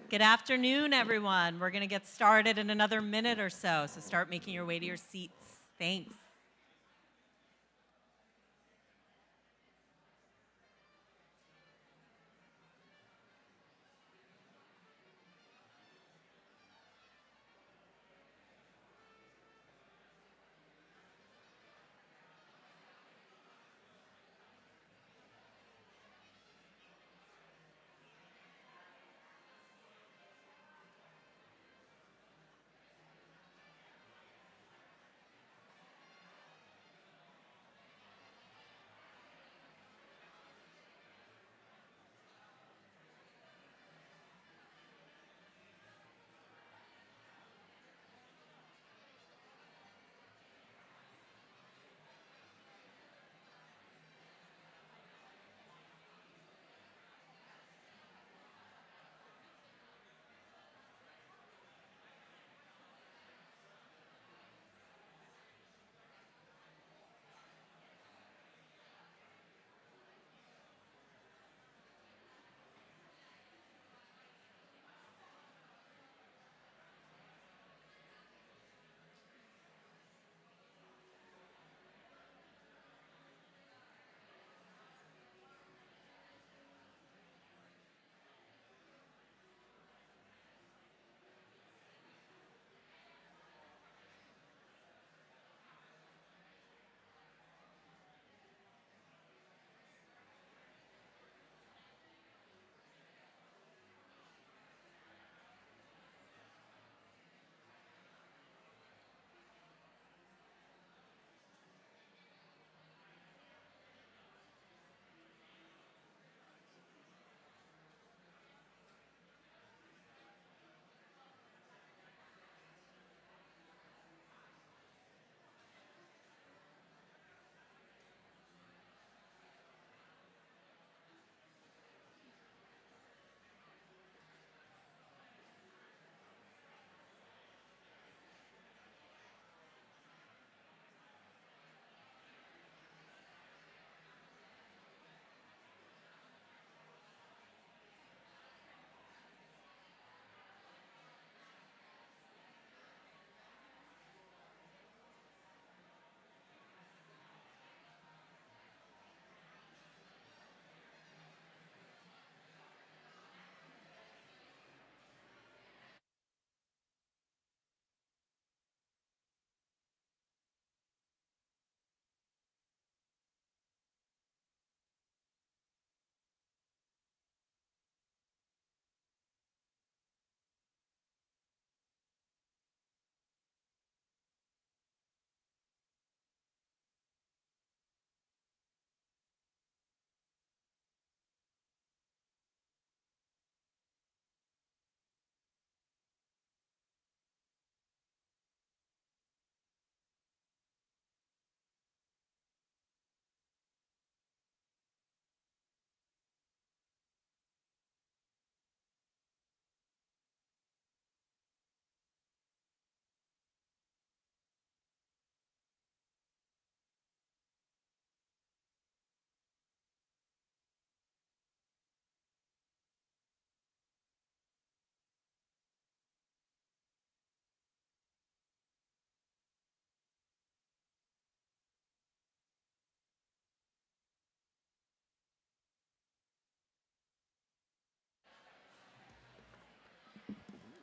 Good afternoon, everyone. We're going to get started in another minute or so start making your way to your seats. Thanks.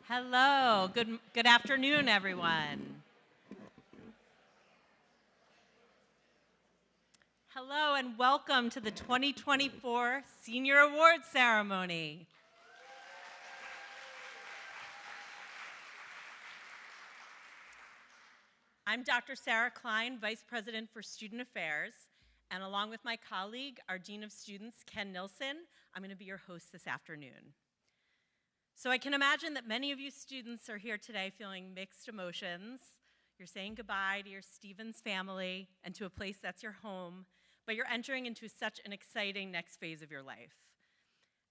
Hello. Good afternoon, everyone. Hello and welcome to the 2024 Senior Awards Ceremony. I'm Dr. Sarah Klein, Vice President for Student Affairs, and along with my colleague, our Dean of Students, Ken Nilsson, I'm going to be your host this afternoon. So I can imagine that many of you students are here today feeling mixed emotions. You're saying goodbye to your Stevens family and to a place that's your home, but you're entering into such an exciting next phase of your life.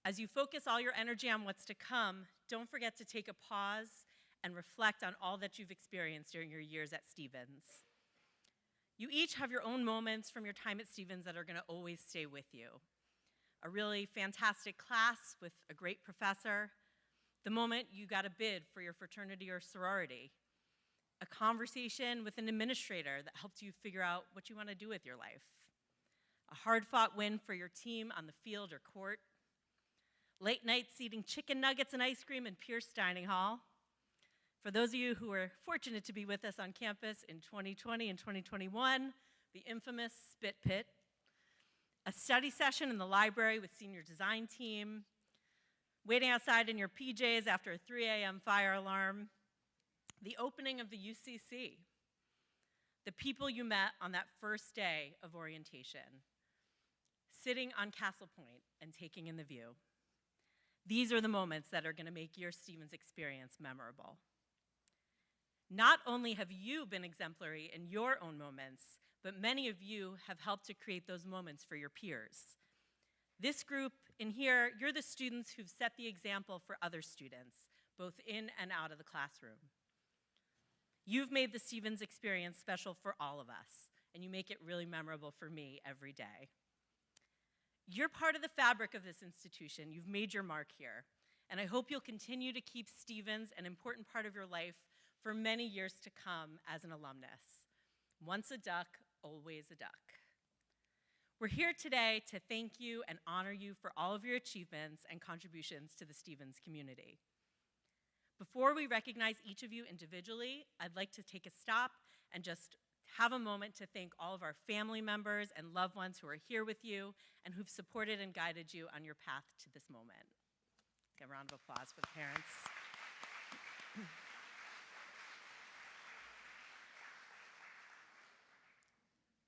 As you focus all your energy on what's to come, don't forget to take a pause and reflect on all that you've experienced during your years at Stevens. You each have your own moments from your time at Stevens that are going to always stay with you. A really fantastic class with a great professor, the moment you got a bid for your fraternity or sorority, a conversation with an administrator that helped you figure out what you want to do with your life, a hard-fought win for your team on the field or court, late nights eating chicken nuggets and ice cream in Pierce Dining Hall. For those of you who were fortunate to be with us on campus in 2020 and 2021, the infamous Spit Pit, a study session in the library with senior design team, waiting outside in your PJs after a 3 a.m. fire alarm, the opening of the UCC, the people you met on that first day of orientation, sitting on Castle Point and taking in the view. These are the moments that are going to make your Stevens experience memorable. Not only have you been exemplary in your own moments, but many of you have helped to create those moments for your peers. This group in here, you're the students who've set the example for other students, both in and out of the classroom. You've made the Stevens experience special for all of us, and you make it really memorable for me every day. You're part of the fabric of this institution. You've made your mark here, and I hope you'll continue to keep Stevens an important part of your life for many years to come as an alumnus. Once a duck, always a duck. We're here today to thank you and honor you for all of your achievements and contributions to the Stevens community. Before we recognize each of you individually, I'd like to take a stop and just have a moment to thank all of our family members and loved ones who are here with you and who've supported and guided you on your path to this moment. Give a round of applause for the parents.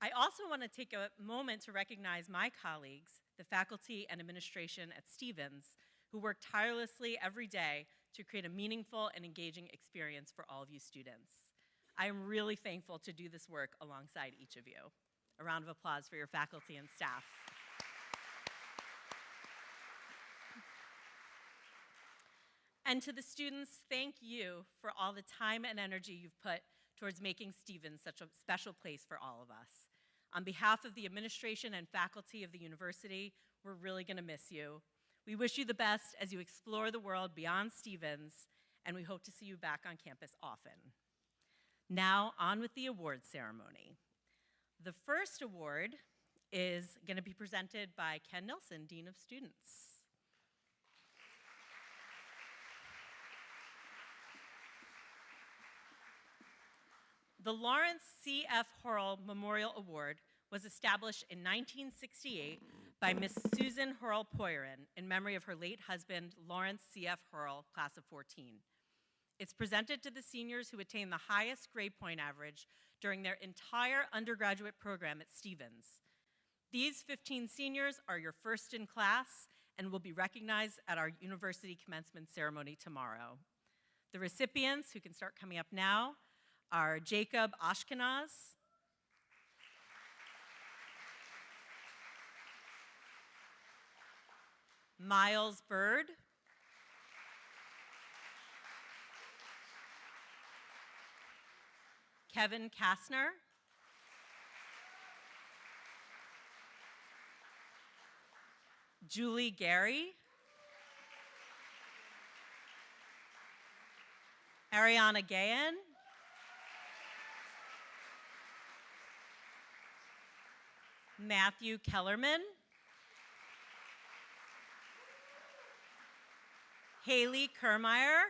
I also want to take a moment to recognize my colleagues, the faculty and administration at Stevens, who work tirelessly every day to create a meaningful and engaging experience for all of you students. I am really thankful to do this work alongside each of you. A round of applause for your faculty and staff. And to the students, thank you for all the time and energy you've put towards making Stevens such a special place for all of us. On behalf of the administration and faculty of the university, we're really going to miss you. We wish you the best as you explore the world beyond Stevens, and we hope to see you back on campus often. Now, on with the awards ceremony. The first award is going to be presented by Ken Nilsson, Dean of Students. The Lawrence C.F. Hurrell Memorial Award was established in 1968 by Miss Susan Hurrell Poyerin in memory of her late husband, Lawrence C.F. Hurrell, class of 14. It's presented to the seniors who attain the highest grade point average during their entire undergraduate program at Stevens. These 15 seniors are your first in class and will be recognized at our university commencement ceremony tomorrow. The recipients, who can start coming up now, are Jacob Ashkenaz, Miles Bird, Kevin Kastner, Julie Gary, Ariana Gayan, Matthew Kellerman, Haley Kermeyer,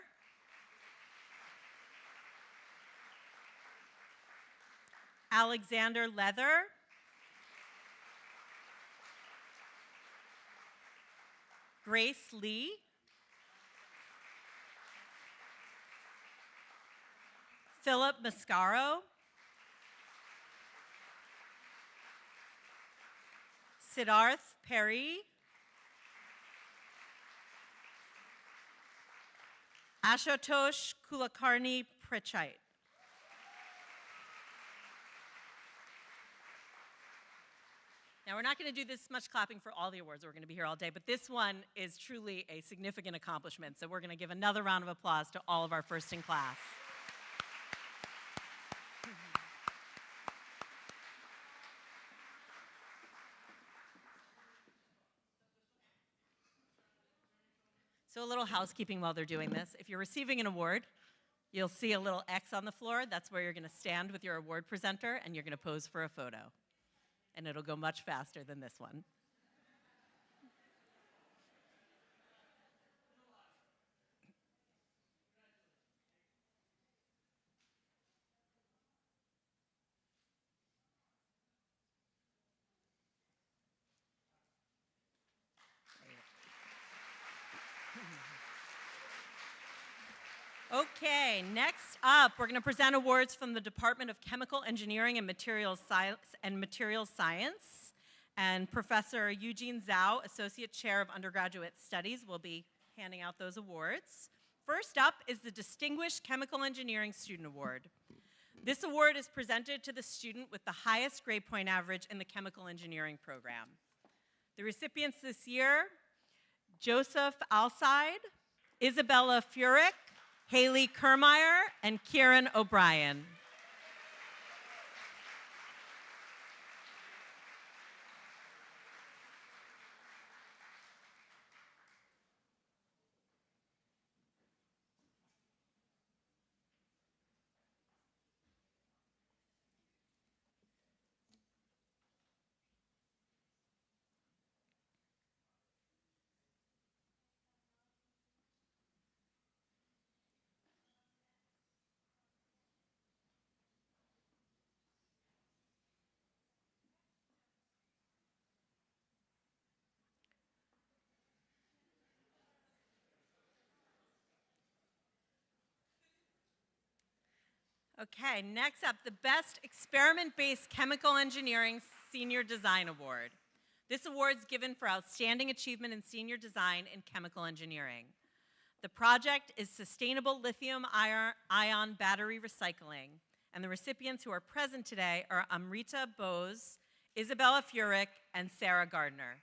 Alexander Leather, Grace Lee, Philip Mascaro, Siddharth Perry, Ashutosh Kulakarni Prichite. Now, we're not going to do this much clapping for all the awards. We're going to be here all day, but this one is truly a significant accomplishment, so we're going to give another round of applause to all of our first in class. So a little housekeeping while they're doing this. If you're receiving an award, you'll see a little X on the floor. That's where you're going to stand with your award presenter, and you're going to pose for a photo. And it'll go much faster than this one. Okay, next up, we're going to present awards from the Department of Chemical Engineering and Materials Science. And Professor Eugene Zhao, Associate Chair of Undergraduate Studies, will be handing out those awards. First up is the Distinguished Chemical Engineering Student Award. This award is presented to the student with the highest grade point average in the chemical engineering program. The recipients this year, Joseph Alside, Isabella Furick, Haley Kermeyer, and Kieran O'Brien. Okay, next up, the Best Experiment-Based Chemical Engineering Senior Design Award. This award is given for outstanding achievement in senior design in chemical engineering. The project is sustainable lithium-ion battery recycling, and the recipients who are present today are Amrita Bose, Isabella Furick, and Sarah Gardner.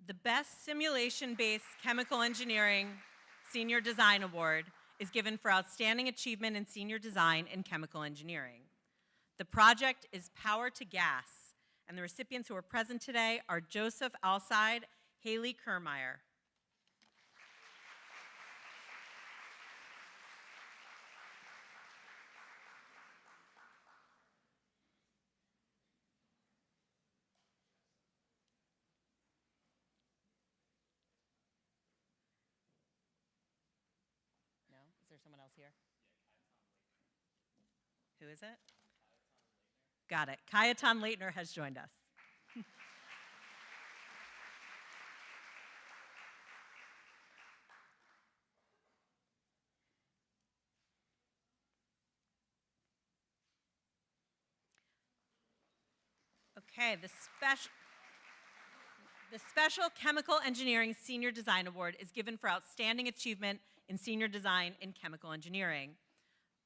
The Best Simulation-Based Chemical Engineering Senior Design Award is given for outstanding achievement in senior design in chemical engineering. The project is Power to Gas, and the recipients who are present today are Joseph Alside, Haley Kermeyer. No? Is there someone else here? Who is it? Got it. Kayetan Leitner has joined us. Okay, the Special Chemical Engineering Senior Design Award is given for outstanding achievement in senior design in chemical engineering.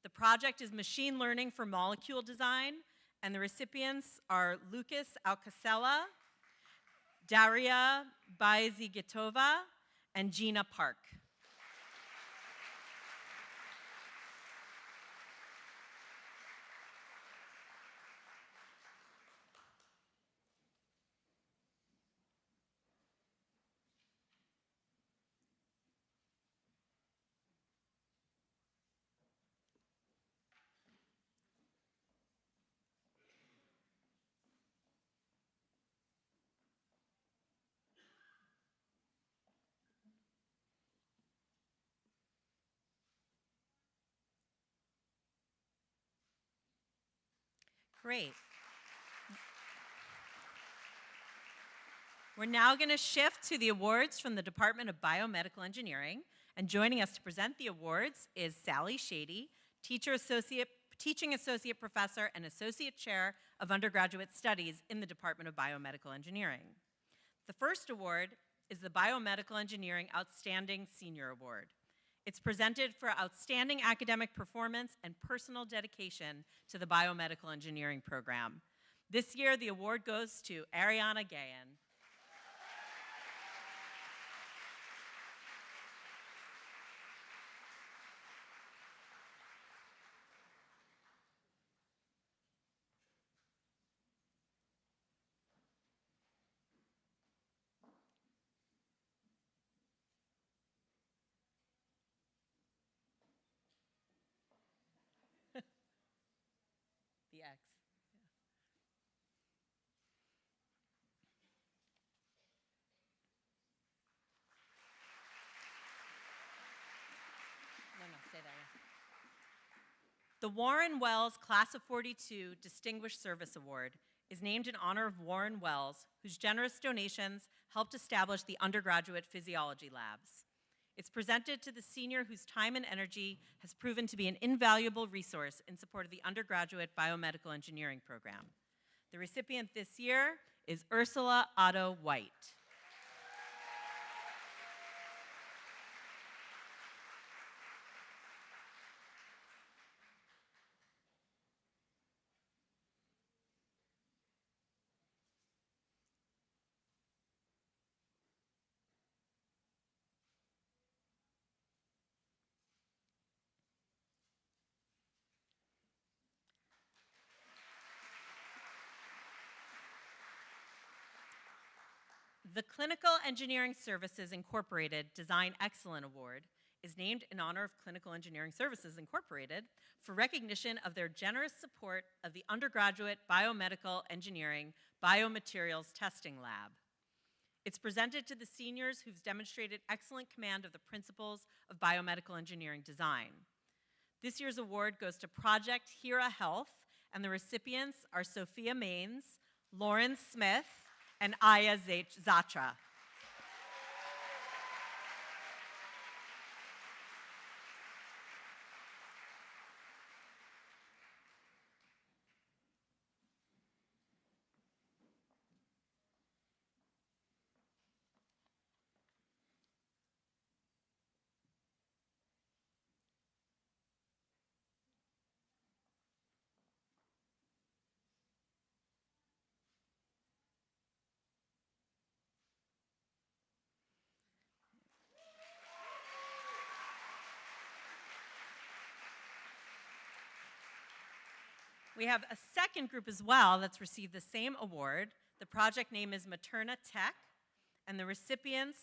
The project is machine learning for molecule design, and the recipients are Lucas Alcacela, Daria Baizigitova, and Gina Park. Great. We're now going to shift to the awards from the Department of Biomedical Engineering, And joining us to present the awards is Sally Shady, Teaching Associate Professor and Associate Chair of Undergraduate Studies in the Department of Biomedical Engineering. The first award is the Biomedical Engineering Outstanding Senior Award. It's presented for outstanding academic performance and personal dedication to the biomedical engineering program. This year, the award goes to Ariana Gayan. The X. No, say that again. The Warren Wells Class of 42 Distinguished Service Award is named in honor of Warren Wells, whose generous donations helped establish the undergraduate physiology labs. It's presented to the senior whose time and energy has proven to be an invaluable resource in support of the undergraduate biomedical engineering program. The recipient this year is Ursula Otto White. The Clinical Engineering Services Incorporated Design Excellence Award is named in honor of Clinical Engineering Services Incorporated for recognition of their generous support of the undergraduate biomedical engineering biomaterials testing lab. It's presented to the seniors who've demonstrated excellent command of the principles of biomedical engineering design. This year's award goes to Project Hera Health, and the recipients are Sophia Maines, Lauren Smith, and Aya Zatra. We have a second group as well that's received the same award. The project name is Materna Tech, and the recipients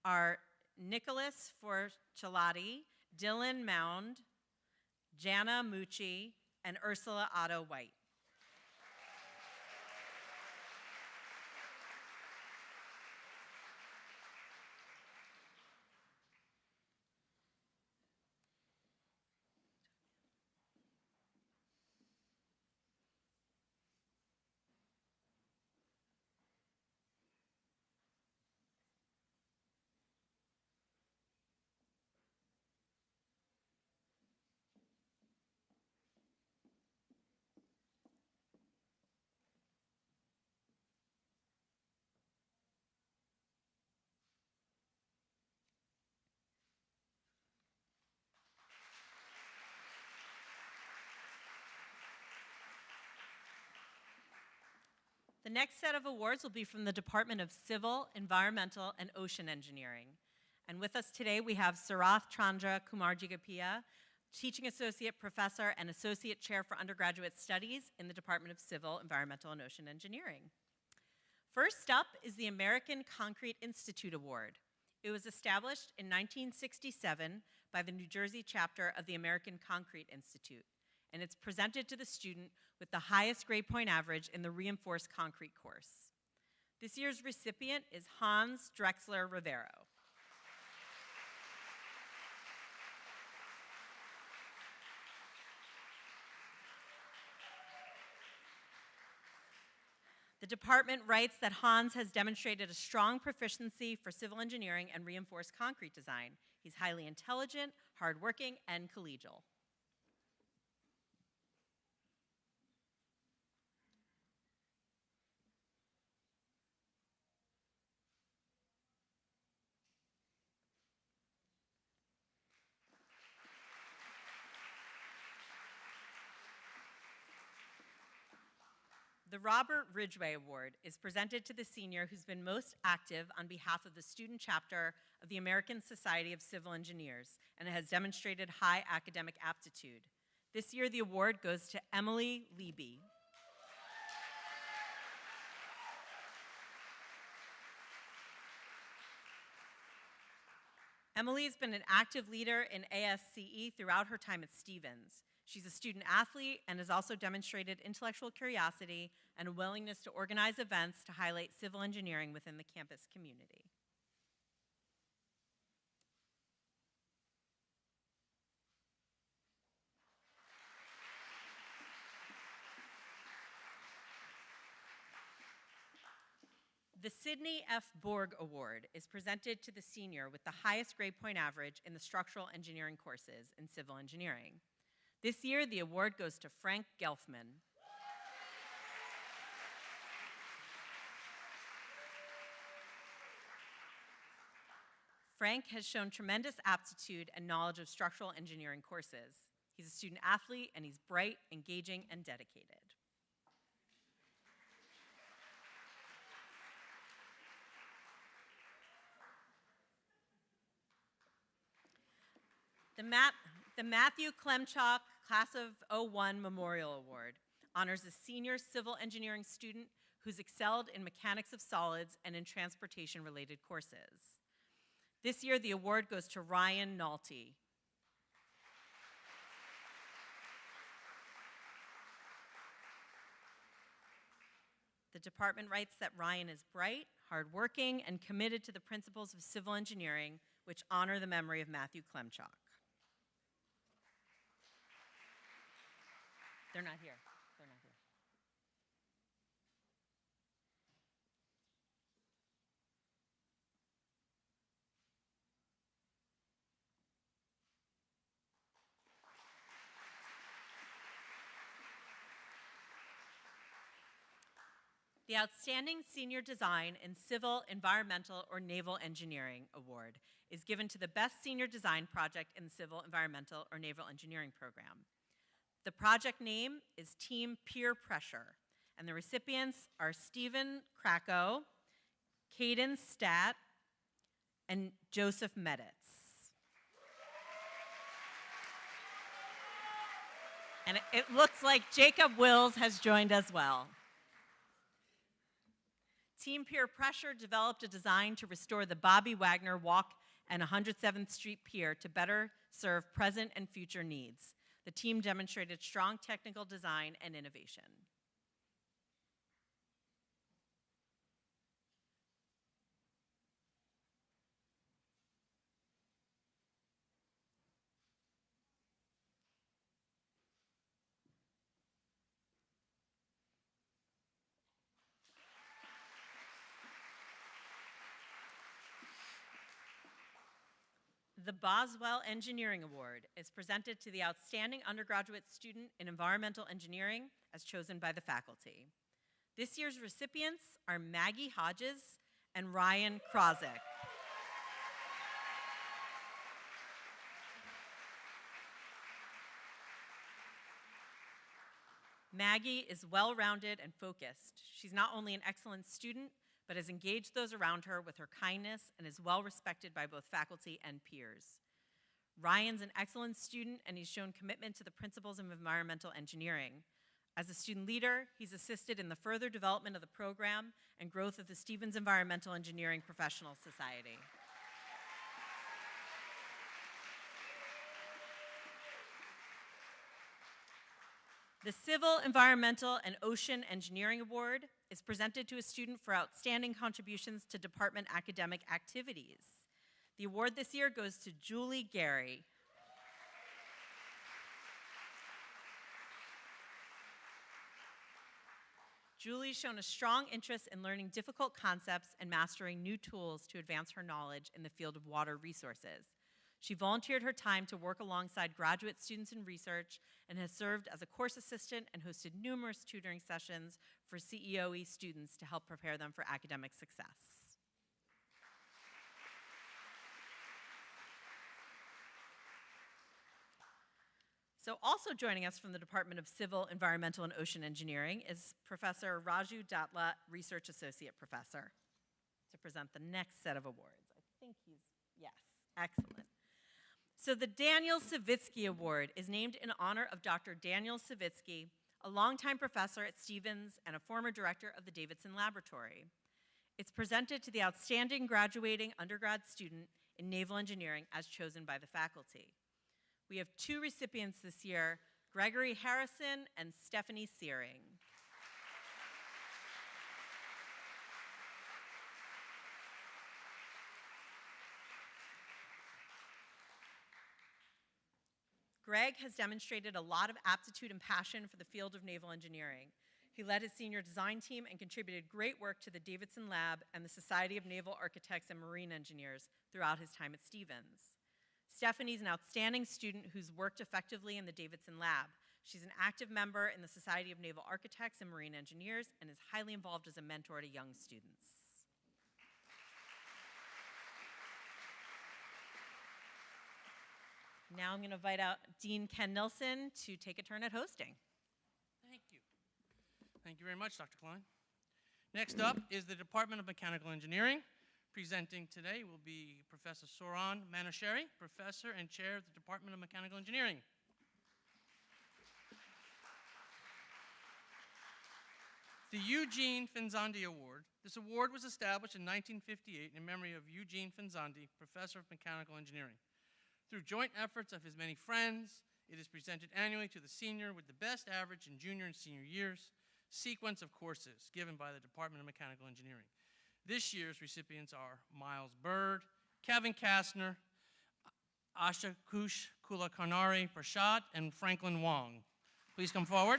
are Nicholas Forcelati, Dylan Mound, Jana Mucci, and Ursula Otto White. The next set of awards will be from the Department of Civil, Environmental, and Ocean Engineering. And with us today, we have Sarath Chandra Kumarjigapia, Teaching Associate Professor and Associate Chair for Undergraduate Studies in the Department of Civil, Environmental, and Ocean Engineering. First up is the American Concrete Institute Award. It was established in 1967 by the New Jersey chapter of the American Concrete Institute, and it's presented to the student with the highest grade point average in the reinforced concrete course. This year's recipient is Hans Drexler Rivero. The department writes that Hans has demonstrated a strong proficiency for civil engineering and reinforced concrete design. He's highly intelligent, hardworking, and collegial. The Robert Ridgway Award is presented to the senior who's been most active on behalf of the student chapter of the American Society of Civil Engineers and has demonstrated high academic aptitude. This year, the award goes to Emily Leby. Emily has been an active leader in ASCE throughout her time at Stevens. She's a student athlete and has also demonstrated intellectual curiosity and a willingness to organize events to highlight civil engineering within the campus community. The Sidney F. Borg Award is presented to the senior with the highest grade point average in the structural engineering courses in civil engineering. This year, the award goes to Frank Gelfman. Frank has shown tremendous aptitude and knowledge of structural engineering courses. He's a student athlete, and he's bright, engaging, and dedicated. The Matthew Klemchuk Class of '01 Memorial Award honors a senior civil engineering student who's excelled in mechanics of solids and in transportation-related courses. This year, the award goes to Ryan Nolte. The department writes that Ryan is bright, hardworking, and committed to the principles of civil engineering, which honor the memory of Matthew Klemchuk. They're not here. They're not here. The Outstanding Senior Design in Civil, Environmental, or Naval Engineering Award is given to the best senior design project in the Civil, Environmental, or Naval Engineering program. The project name is Team Peer Pressure, and the recipients are Stephen Krakow, Caden Stat, and Joseph Meditz. And it looks like Jacob Wills has joined as well. Team Peer Pressure developed a design to restore the Bobby Wagner Walk and 107th Street Pier to better serve present and future needs. The team demonstrated strong technical design and innovation. The Boswell Engineering Award is presented to the outstanding undergraduate student in environmental engineering as chosen by the faculty. This year's recipients are Maggie Hodges and Ryan Krozik. Maggie is well-rounded and focused. She's not only an excellent student, but has engaged those around her with her kindness and is well respected by both faculty and peers. Ryan's an excellent student, and he's shown commitment to the principles of environmental engineering. As a student leader, he's assisted in the further development of the program and growth of the Stevens Environmental Engineering Professional Society. The Civil, Environmental, and Ocean Engineering Award is presented to a student for outstanding contributions to department academic activities. The award this year goes to Julie Gary. Julie's shown a strong interest in learning difficult concepts and mastering new tools to advance her knowledge in the field of water resources. She volunteered her time to work alongside graduate students in research and has served as a course assistant and hosted numerous tutoring sessions for CEOE students to help prepare them for academic success. So also joining us from the Department of Civil, Environmental, and Ocean Engineering is Professor Raju Datla, Research Associate Professor, to present the next set of awards. I think yes, excellent. So the Daniel Savitsky Award is named in honor of Dr. Daniel Savitsky, a longtime professor at Stevens and a former director of the Davidson Laboratory. It's presented to the outstanding graduating undergrad student in naval engineering as chosen by the faculty. We have two recipients this year, Gregory Harrison and Stephanie Searing. Greg has demonstrated a lot of aptitude and passion for the field of naval engineering. He led his senior design team and contributed great work to the Davidson Lab and the Society of Naval Architects and Marine Engineers throughout his time at Stevens. Stephanie's an outstanding student who's worked effectively in the Davidson Lab. She's an active member in the Society of Naval Architects and Marine Engineers and is highly involved as a mentor to young students. Now I'm going to invite out Dean Ken Nilsen to take a turn at hosting. Thank you. Thank you very much, Dr. Klein. Next up is the Department of Mechanical Engineering. Presenting today will be Professor Soran Manasheri, Professor and Chair of the Department of Mechanical Engineering. The Eugene Finzandi Award. This award was established in 1958 in memory of Eugene Finzandi, Professor of Mechanical Engineering. Through joint efforts of his many friends, it is presented annually to the senior with the best average in junior and senior years, sequence of courses given by the Department of Mechanical Engineering. This year's recipients are Miles Bird, Kevin Kastner, Ashutosh Kulakarnari Prashad, and Franklin Wong. Please come forward.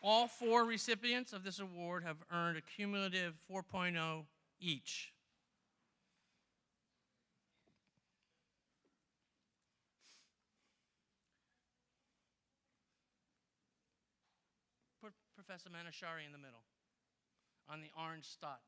All four recipients of this award have earned a cumulative 4.0 each. Put Professor Manashari in the middle, on the orange stot.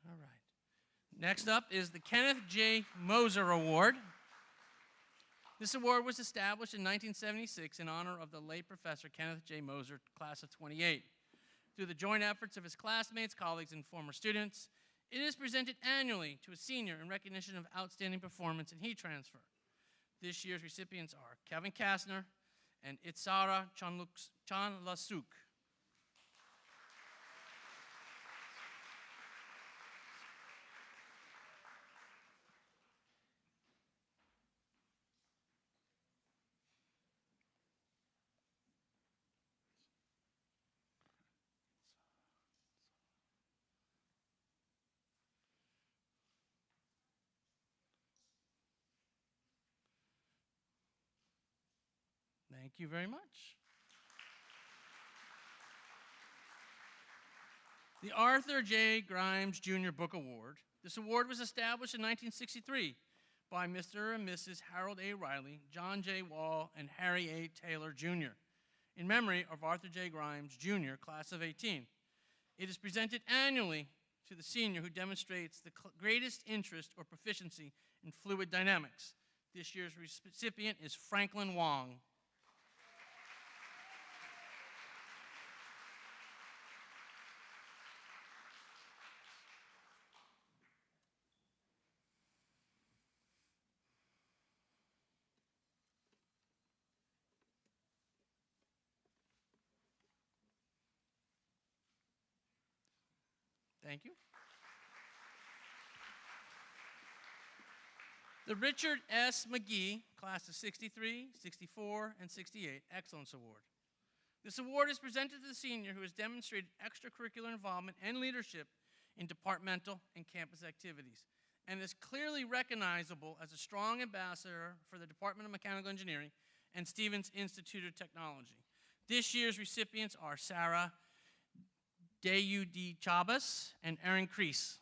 All right. Next up is the Kenneth J. Moser Award. This award was established in 1976 in honor of the late Professor Kenneth J. Moser, class of 28. Through the joint efforts of his classmates, colleagues, and former students, it is presented annually to a senior in recognition of outstanding performance in heat transfer. This year's recipients are Kevin Kastner and Itzara Chanlasuk. Thank you very much. The Arthur J. Grimes Jr. Book Award. This award was established in 1963 by Mr. and Mrs. Harold A. Riley, John J. Wall, and Harry A. Taylor Jr. in memory of Arthur J. Grimes Jr., class of 18. It is presented annually to the senior who demonstrates the greatest interest or proficiency in fluid dynamics. This year's recipient is Franklin Wong. Thank you. The Richard S. McGee, class of 63, 64, and 68, Excellence Award. This award is presented to the senior who has demonstrated extracurricular involvement and leadership in departmental and campus activities, and is clearly recognizable as a strong ambassador for the Department of Mechanical Engineering and Stevens Institute of Technology. This year's recipients are Sarah Deudi Chabas and Erin Crease.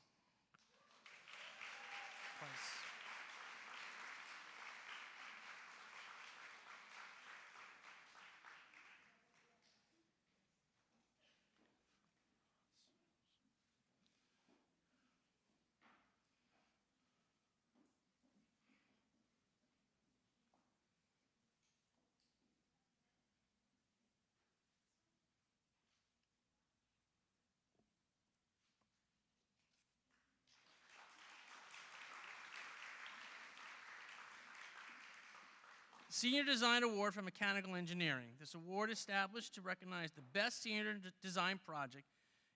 Senior Design Award for Mechanical Engineering. This award, established to recognize the best senior design project,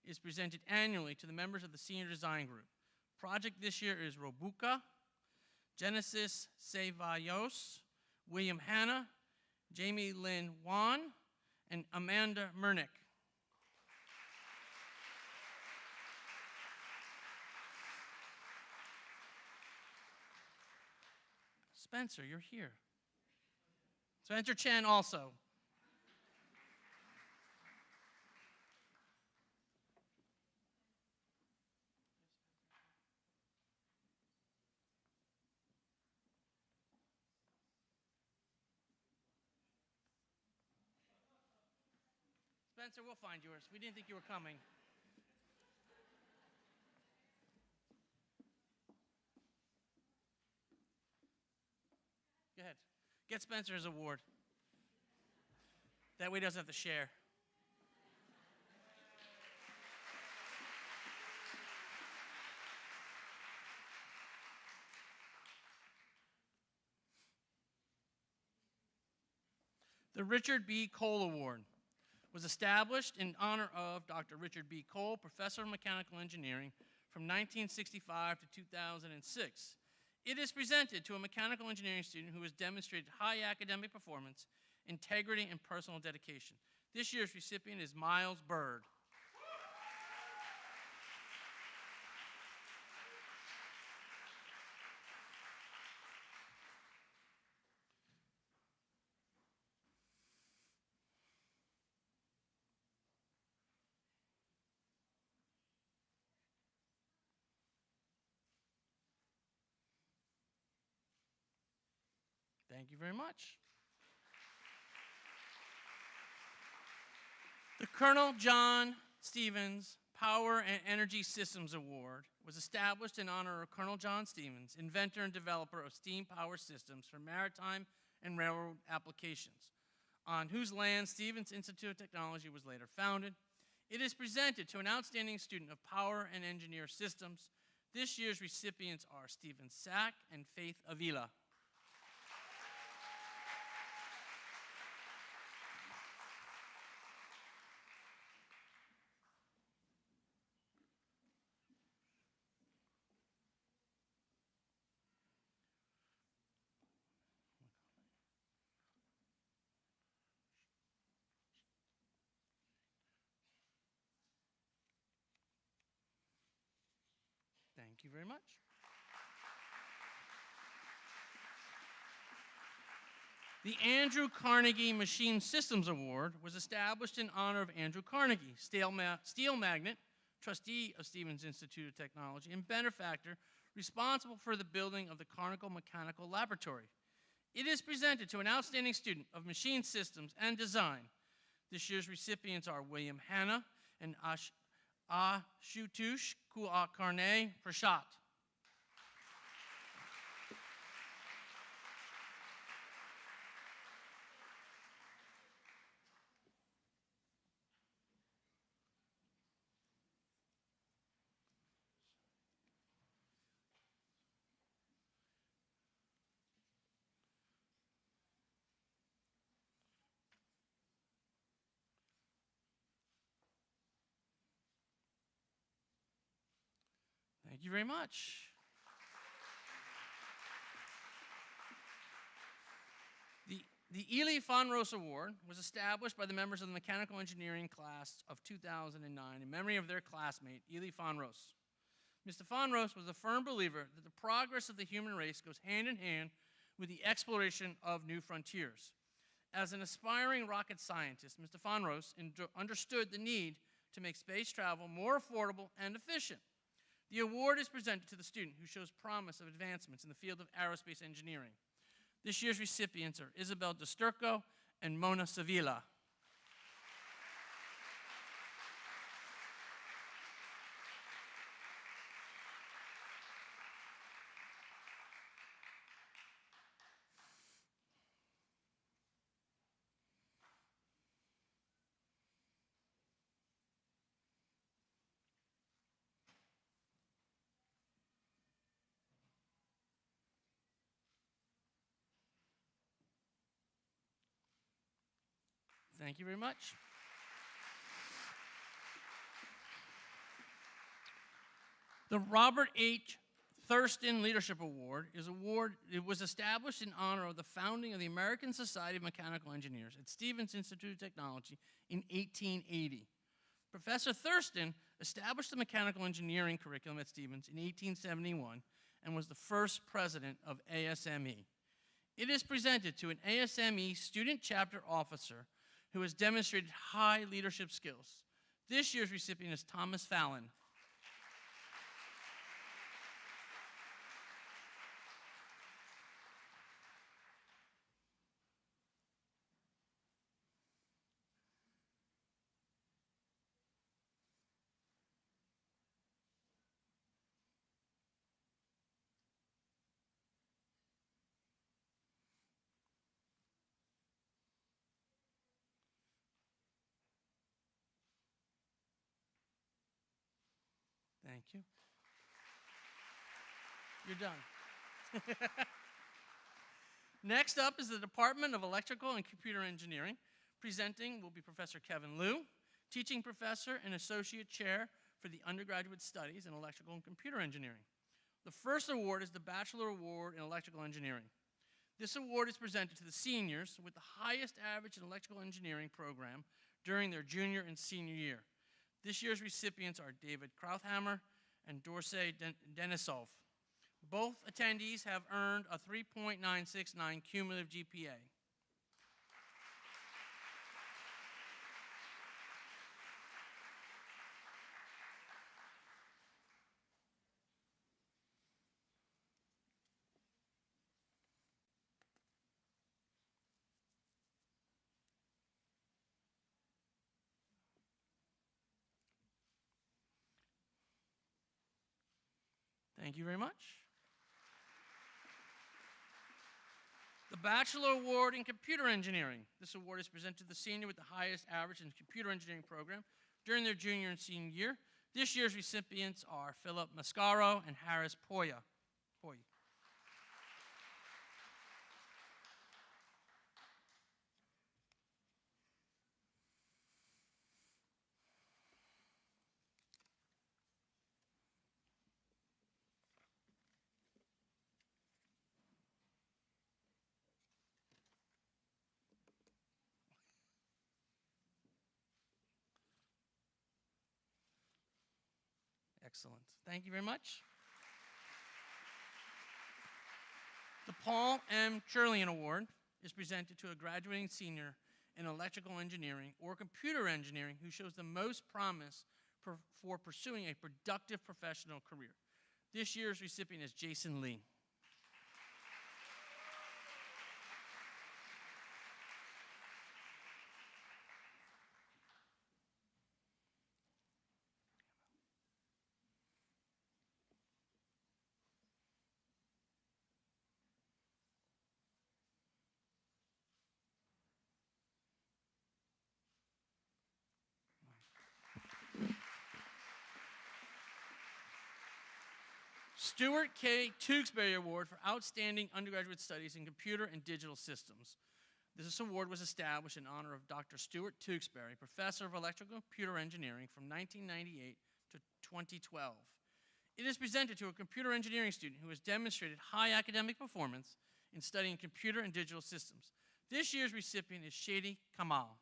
is presented annually to the members of the Senior Design Group. Project this year is Robuca, Genesis Cevallos, William Hanna, Jamie Lynn Wan, and Amanda Murnick. Spencer, you're here. Spencer Chen also. Spencer, we'll find yours. We didn't think you were coming. Go ahead. Get Spencer his award. That way he doesn't have to share. The Richard B. Cole Award was established in honor of Dr. Richard B. Cole, Professor of Mechanical Engineering, from 1965 to 2006. It is presented to a mechanical engineering student who has demonstrated high academic performance, integrity, and personal dedication. This year's recipient is Miles Bird. Thank you very much. The Colonel John Stevens Power and Energy Systems Award was established in honor of Colonel John Stevens, inventor and developer of steam power systems for maritime and railroad applications, on whose land Stevens Institute of Technology was later founded. It is presented to an outstanding student of power and engineer systems. This year's recipients are Stephen Sack and Faith Avila. Thank you very much. The Andrew Carnegie Machine Systems Award was established in honor of Andrew Carnegie, steel magnate, trustee of Stevens Institute of Technology, and benefactor responsible for the building of the Carnegie Mechanical Laboratory. It is presented to an outstanding student of machine systems and design. This year's recipients are William Hanna and Ashutosh Kulkarni Prasad. Thank you very much. The Ely Fonros Award was established by the members of the mechanical engineering class of 2009 in memory of their classmate, Ely Fonros. Mr. Fonros was a firm believer that the progress of the human race goes hand in hand with the exploration of new frontiers. As an aspiring rocket scientist, Mr. Fonros understood the need to make space travel more affordable and efficient. The award is presented to the student who shows promise of advancements in the field of aerospace engineering. This year's recipients are Isabel Disturco and Mona Sevilla. Thank you very much. The Robert H. Thurston Leadership Award it was established in honor of the founding of the American Society of Mechanical Engineers at Stevens Institute of Technology in 1880. Professor Thurston established the mechanical engineering curriculum at Stevens in 1871 and was the first president of ASME. It is presented to an ASME student chapter officer who has demonstrated high leadership skills. This year's recipient is Thomas Fallon. Thank you. You're done. Next up is the Department of Electrical and Computer Engineering. Presenting will be Professor Kevin Liu, teaching professor and associate chair for the undergraduate studies in electrical and computer engineering. The first award is the Bachelor Award in Electrical Engineering. This award is presented to the seniors with the highest average in electrical engineering program during their junior and senior year. This year's recipients are David Krauthammer and Dorsey Denisov. Both attendees have earned a 3.969 cumulative GPA. Thank you very much. The Bachelor Award in Computer Engineering. This award is presented to the senior with the highest average in the computer engineering program during their junior and senior year. This year's recipients are Philip Mascaro and Harris Poya. Excellent. Thank you very much. The Paul M. Churlian Award is presented to a graduating senior in electrical engineering or computer engineering who shows the most promise for pursuing a productive professional career. This year's recipient is Jason Lee. Stuart K. Tewksbury Award for Outstanding Undergraduate Studies in Computer and Digital Systems. This award was established in honor of Dr. Stuart Tewksbury, Professor of Electrical and Computer Engineering from 1998 to 2012. It is presented to a computer engineering student who has demonstrated high academic performance in studying computer and digital systems. This year's recipient is Shady Kamal.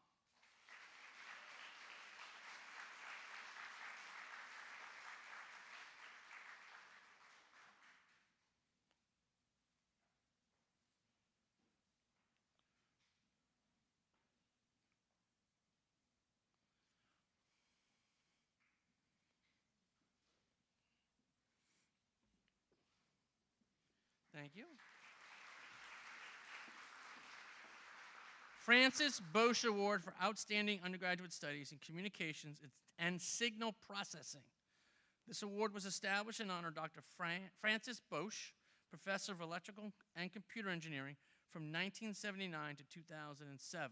Thank you. Francis Bosch Award for Outstanding Undergraduate Studies in Communications and Signal Processing. This award was established in honor of Dr. Francis Bosch, Professor of Electrical and Computer Engineering from 1979 to 2007.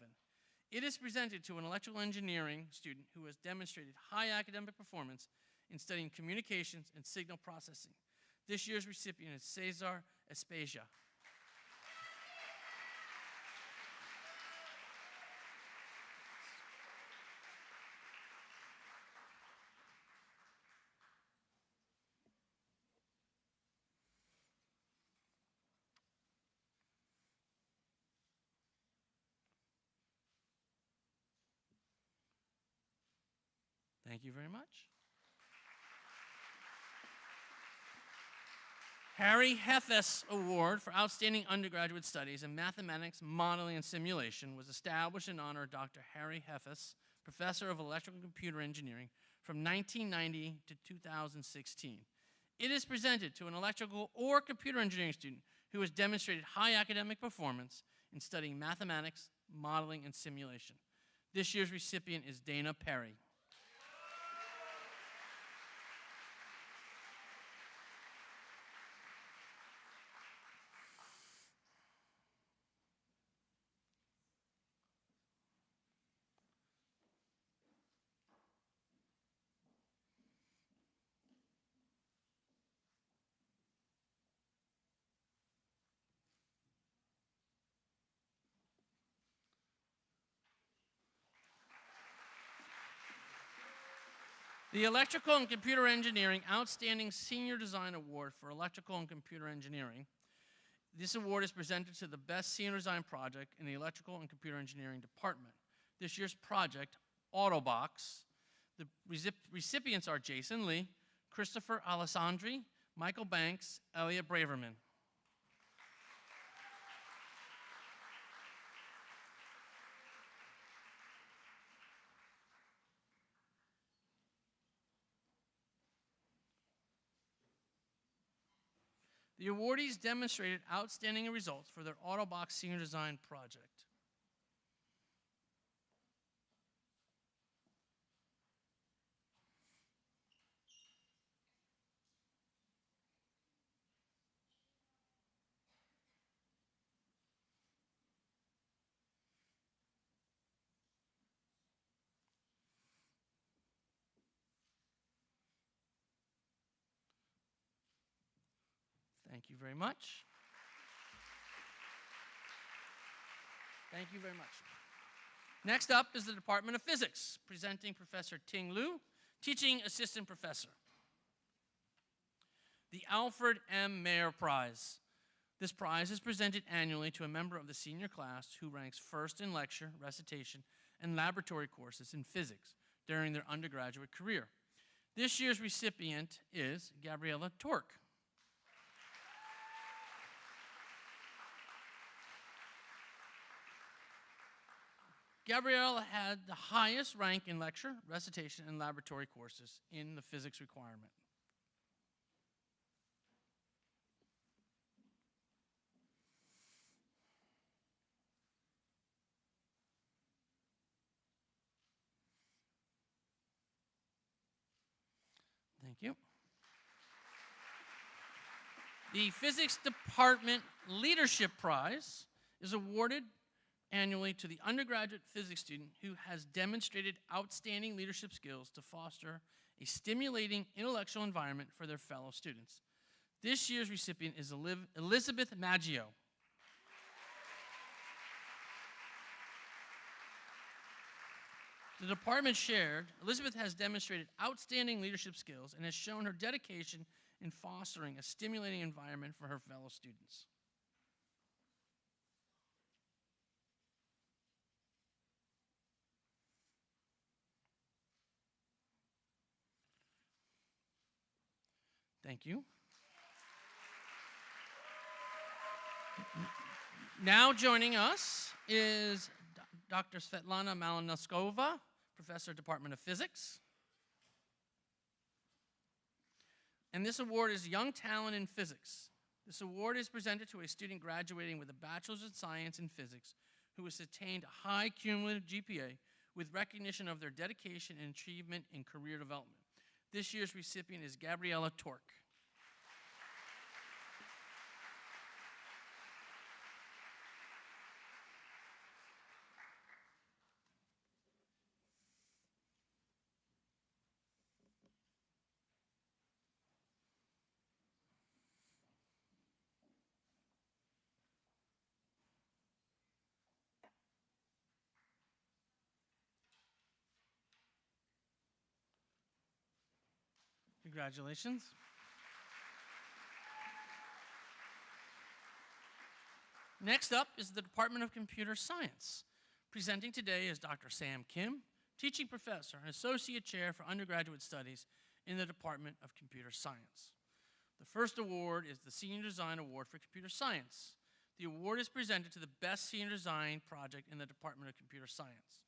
It is presented to an electrical engineering student who has demonstrated high academic performance in studying communications and signal processing. This year's recipient is Cesar Espeja. Thank you very much. Harry Heffes Award for Outstanding Undergraduate Studies in Mathematics, Modeling, and Simulation was established in honor of Dr. Harry Heffes, Professor of Electrical and Computer Engineering from 1990 to 2016. It is presented to an electrical or computer engineering student who has demonstrated high academic performance in studying mathematics, modeling, and simulation. This year's recipient is Dana Perry. The Electrical and Computer Engineering Outstanding Senior Design Award for Electrical and Computer Engineering. This award is presented to the best senior design project in the Electrical and Computer Engineering department. This year's project, Autobox. The recipients are Jason Lee, Christopher Alessandri, Michael Banks, Elliot Braverman. The awardees demonstrated outstanding results for their Autobox senior design project. Thank you very much. Thank you very much. Next up is the Department of Physics, presenting Professor Ting Liu, Teaching Assistant Professor. The Alfred M. Mayer Prize. This prize is presented annually to a member of the senior class who ranks first in lecture, recitation, and laboratory courses in physics during their undergraduate career. This year's recipient is Gabriella Tork. Gabriella had the highest rank in lecture, recitation, and laboratory courses in the physics requirement. Thank you. The Physics Department Leadership Prize is awarded annually to the undergraduate physics student who has demonstrated outstanding leadership skills to foster a stimulating intellectual environment for their fellow students. This year's recipient is Elizabeth Maggio. The department shared, Elizabeth has demonstrated outstanding leadership skills and has shown her dedication in fostering a stimulating environment for her fellow students. Thank you. Now joining us is Dr. Svetlana Malinoskova, Professor, Department of Physics. And this award is Young Talent in Physics. This award is presented to a student graduating with a Bachelor's in Science in Physics who has attained a high cumulative GPA with recognition of their dedication and achievement in career development. This year's recipient is Gabriella Tork. Congratulations. Next up is the Department of Computer Science. Presenting today is Dr. Sam Kim, teaching professor and associate chair for undergraduate studies in the Department of Computer Science. The first award is the Senior Design Award for Computer Science. The award is presented to the best senior design project in the Department of Computer Science.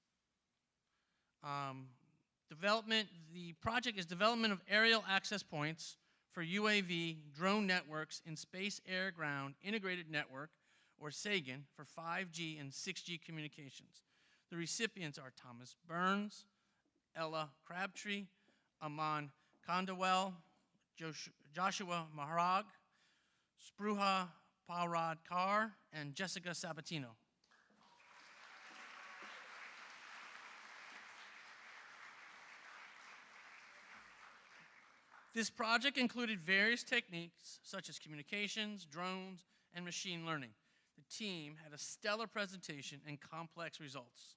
The project is development of aerial access points for UAV drone networks in Space Air Ground Integrated Network, or SAGIN, for 5G and 6G communications. The recipients are Thomas Burns, Ella Crabtree, Aman Kandawal, Joshua Maharag, Spruha Parad Kar, and Jessica Sabatino. This project included various techniques such as communications, drones, and machine learning. The team had a stellar presentation and complex results.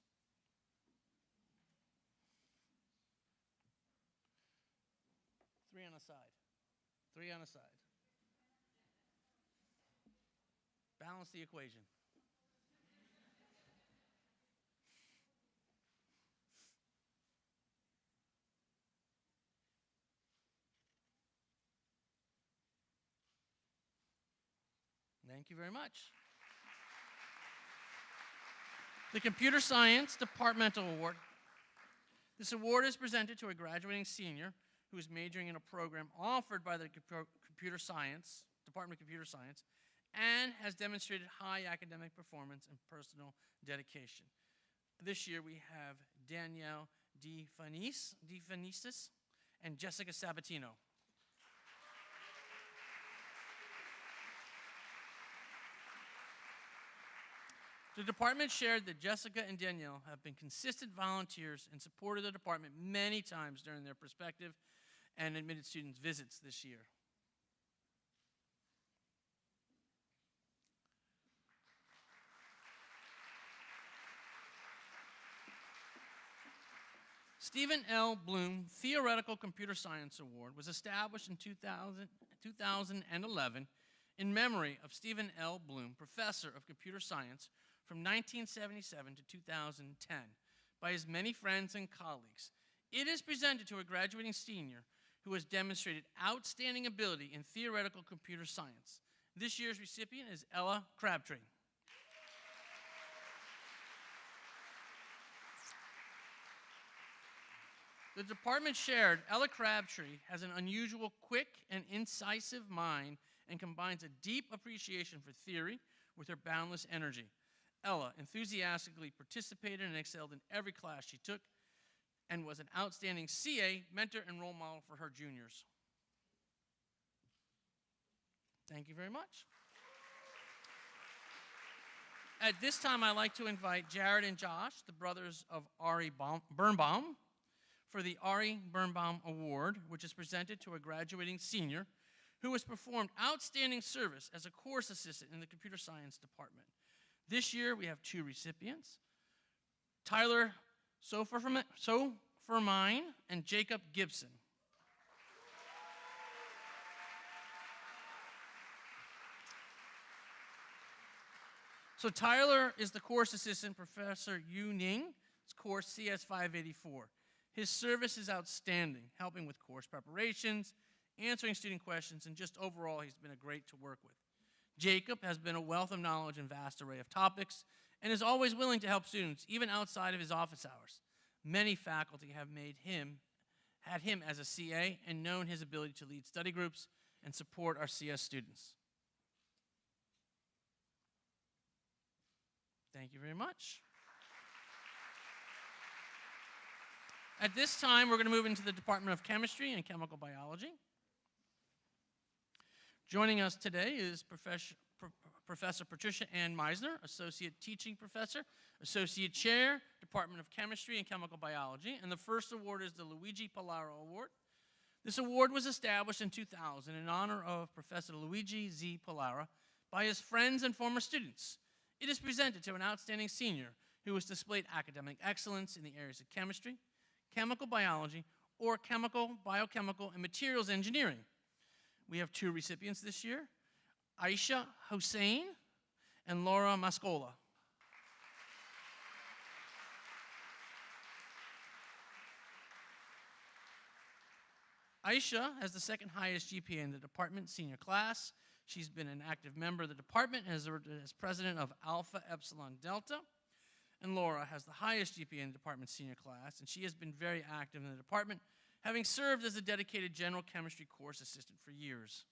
Three on a side. Three on a side. Balance the equation. Thank you very much. The Computer Science Departmental Award. This award is presented to a graduating senior who is majoring in a program offered by the Computer Science, Department of Computer Science, and has demonstrated high academic performance and personal dedication. This year we have Danielle DeFanisis and Jessica Sabatino. The department shared that Jessica and Danielle have been consistent volunteers and supported the department many times during their prospective and admitted students' visits this year. Stephen L. Bloom Theoretical Computer Science Award was established in 2011 in memory of Stephen L. Bloom, Professor of Computer Science from 1977 to 2010 by his many friends and colleagues. It is presented to a graduating senior who has demonstrated outstanding ability in theoretical computer science. This year's recipient is Ella Crabtree. The department shared Ella Crabtree has an unusual, quick, and incisive mind and combines a deep appreciation for theory with her boundless energy. Ella enthusiastically participated and excelled in every class she took and was an outstanding CA, mentor, and role model for her juniors. Thank you very much. At this time, I'd like to invite Jared and Josh, the brothers of Ari Birnbaum, for the Ari Birnbaum Award, which is presented to a graduating senior who has performed outstanding service as a course assistant in the computer science department. This year, we have two recipients, Tyler Sofermine and Jacob Gibson. So Tyler is the course assistant, Professor Yu Ning's course CS 584. His service is outstanding, helping with course preparations, answering student questions, and just overall, he's been a great to work with. Jacob has been a wealth of knowledge and vast array of topics, and is always willing to help students, even outside of his office hours. Many faculty have had him as a CA and known his ability to lead study groups and support our CS students. Thank you very much. At this time, we're going to move into the Department of Chemistry and Chemical Biology. Joining us today is Professor Patricia Ann Meisner, Associate Teaching Professor, Associate Chair, Department of Chemistry and Chemical Biology, and the first award is the Luigi Polaro Award. This award was established in 2000 in honor of Professor Luigi Z. Polaro by his friends and former students. It is presented to an outstanding senior who has displayed academic excellence in the areas of chemistry, chemical biology, or chemical, biochemical, and materials engineering. We have two recipients this year, Aisha Hussein and Laura Mascola. Aisha has the second highest GPA in the department senior class. She's been an active member of the department and as president of Alpha Epsilon Delta. And Laura has the highest GPA in the department senior class, and she has been very active in the department, having served as a dedicated general chemistry course assistant for years.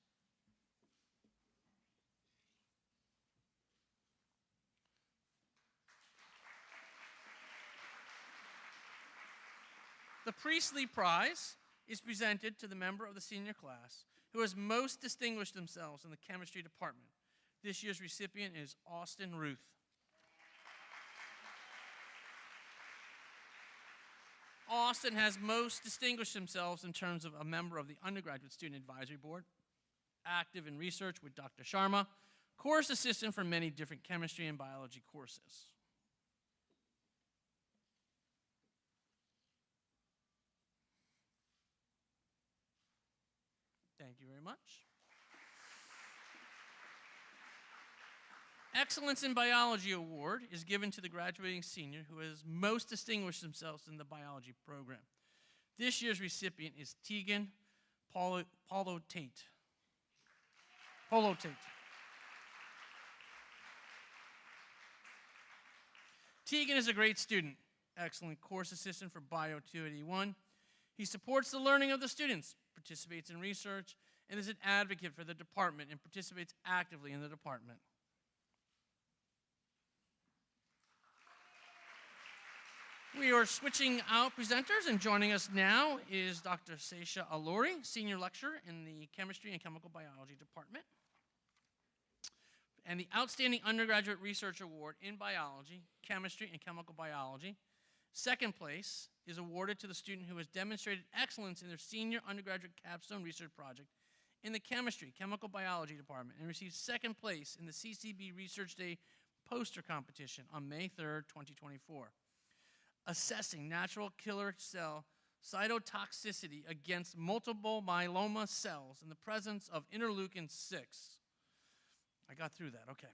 The Priestley Prize is presented to the member of the senior class who has most distinguished themselves in the chemistry department. This year's recipient is Austin Ruth. Austin has most distinguished themselves in terms of a member of the Undergraduate Student Advisory Board, active in research with Dr. Sharma, course assistant for many different chemistry and biology courses. Thank you very much. Excellence in Biology Award is given to the graduating senior who has most distinguished themselves in the biology program. This year's recipient is Tegan Polo Tate. Tegan is a great student, excellent course assistant for Bio 281. He supports the learning of the students, participates in research, and is an advocate for the department and participates actively in the department. We are switching out presenters, and joining us now is Dr. Sesha Alori, Senior Lecturer in the Chemistry and Chemical Biology Department. And the Outstanding Undergraduate Research Award in Biology, Chemistry, and Chemical Biology. Second place is awarded to the student who has demonstrated excellence in their senior undergraduate capstone research project in the Chemistry, Chemical Biology Department and received second place in the CCB Research Day poster competition on May 3rd, 2024. Assessing natural killer cell cytotoxicity against multiple myeloma cells in the presence of interleukin-6. I got through that, okay.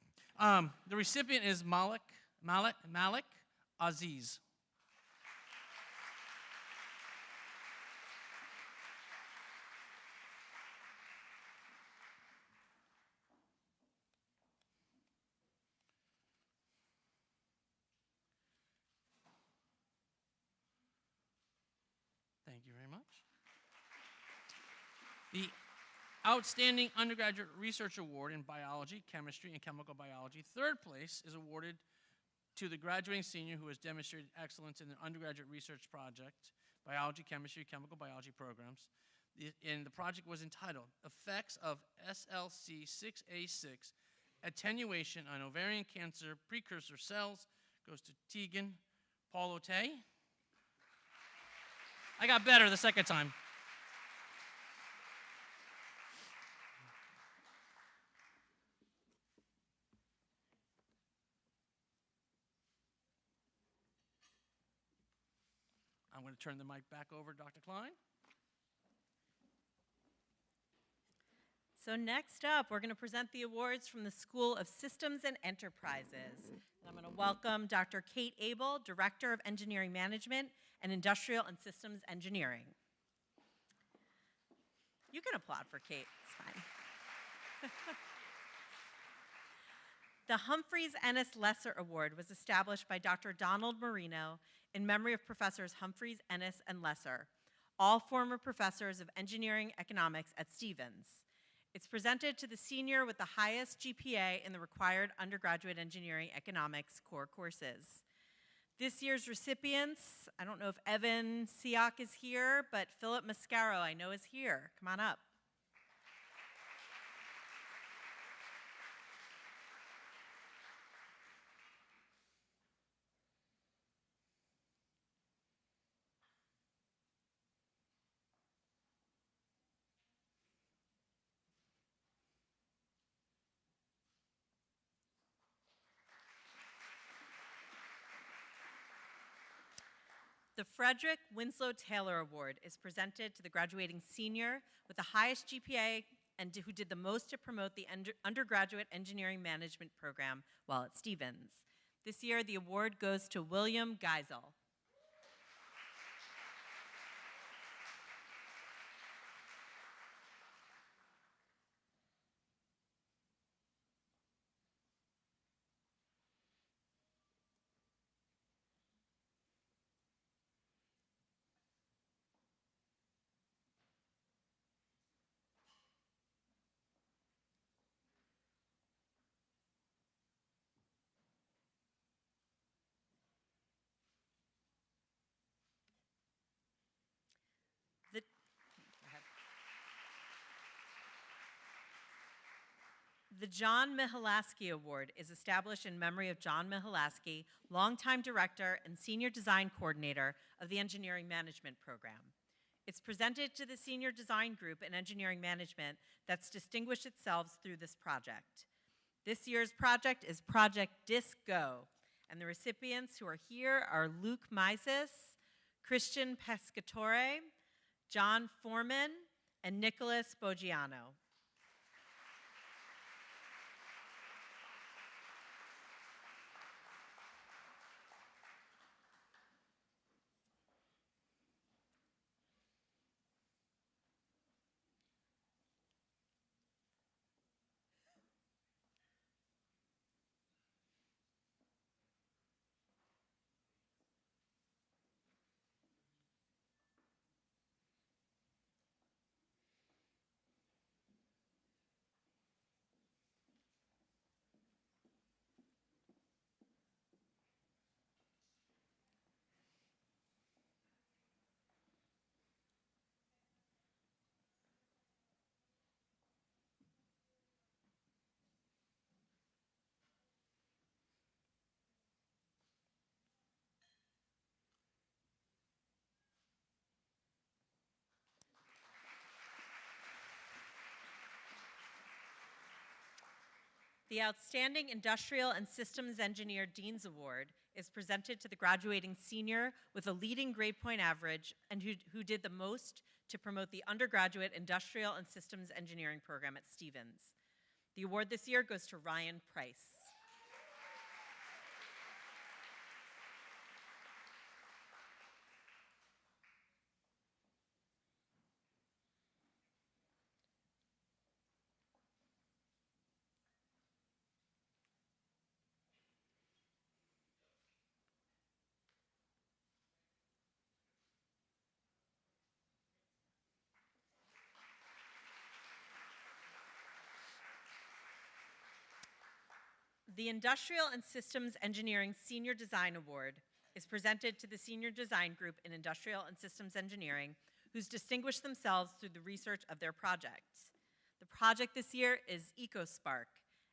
The recipient is Malik Aziz. Thank you very much. The Outstanding Undergraduate Research Award in Biology, Chemistry, and Chemical Biology, third place is awarded to the graduating senior who has demonstrated excellence in their undergraduate research project, Biology, Chemistry, Chemical Biology programs. And the project was entitled Effects of SLC6A6 Attenuation on Ovarian Cancer Precursor Cells. Goes to Tegan Paulote. I got better the second time. I'm going to turn the mic back over to Dr. Klein. So next up, we're going to present the awards from the School of Systems and Enterprises. And I'm going to welcome Dr. Kate Abel, Director of Engineering Management and Industrial and Systems Engineering. You can applaud for Kate, it's fine. The Humphreys Ennis Lesser Award was established by Dr. Donald Marino in memory of Professors Humphreys, Ennis, and Lesser, all former professors of engineering economics at Stevens. It's presented to the senior with the highest GPA in the required undergraduate engineering economics core courses. This year's recipients, I don't know if Evan Siak is here, but Philip Mascaro I know is here. Come on up. The Frederick Winslow Taylor Award is presented to the graduating senior with the highest GPA and who did the most to promote the undergraduate engineering management program while at Stevens. This year, the award goes to William Geisel. The John Mihalasky Award is established in memory of John Mihalasky, longtime director and senior design coordinator of the Engineering Management Program. It's presented to the senior design group in engineering management that's distinguished itself through this project. This year's project is Project DISC-GO, and the recipients who are here are Luke Mises, Christian Pescatore, John Foreman, and Nicholas Boggiano. The Outstanding Industrial and Systems Engineer Dean's Award is presented to the graduating senior with a leading grade point average and who did the most to promote the undergraduate industrial and systems engineering program at Stevens. The award this year goes to Ryan Price. The Industrial and Systems Engineering Senior Design Award is presented to the senior design group in Industrial and Systems Engineering who's distinguished themselves through the research of their projects. The project this year is EcoSpark,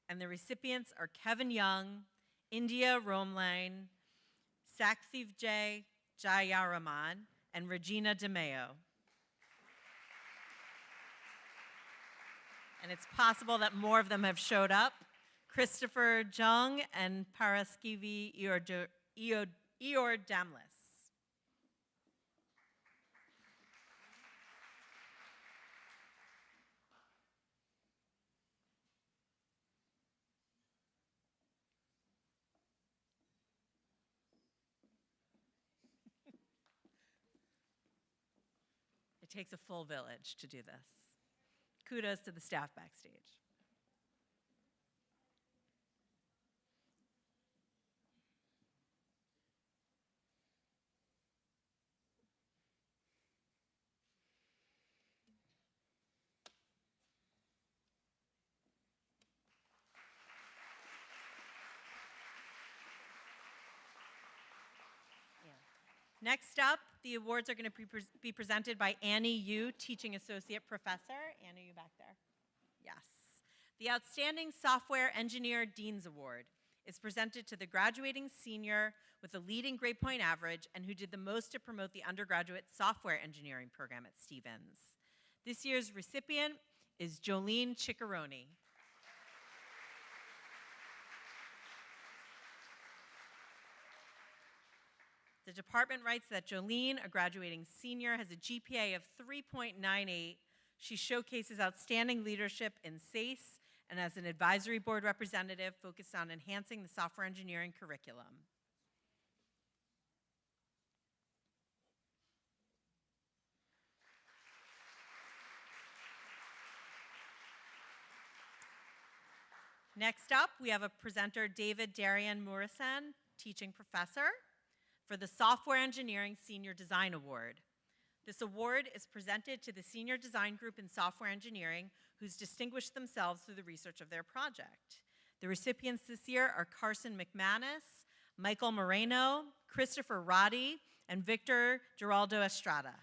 and the recipients are Kevin Young, India Romeline, Sakthivjay Jayaraman, and Regina DeMeo. And it's possible that more of them have showed up. Christopher Jung and Paraskivi Iordamlis. It takes a full village to do this. kudos to the staff backstage. Next up, the awards are going to be presented by Annie Yu, Teaching Associate Professor. Annie, you back there? Yes. The Outstanding Software Engineer Dean's Award is presented to the graduating senior with a leading grade point average and who did the most to promote the undergraduate software engineering program at Stevens. This year's recipient is Jolene Ciccarone. The department writes that Jolene, a graduating senior, has a GPA of 3.98. She showcases outstanding leadership in SACE and as an advisory board representative focused on enhancing the software engineering curriculum. Next up, we have a presenter, David Darian Murisan, teaching professor, for the Software Engineering Senior Design Award. This award is presented to the senior design group in software engineering who's distinguished themselves through the research of their project. The recipients this year are Carson McManus, Michael Moreno, Christopher Roddy, and Victor Geraldo Estrada.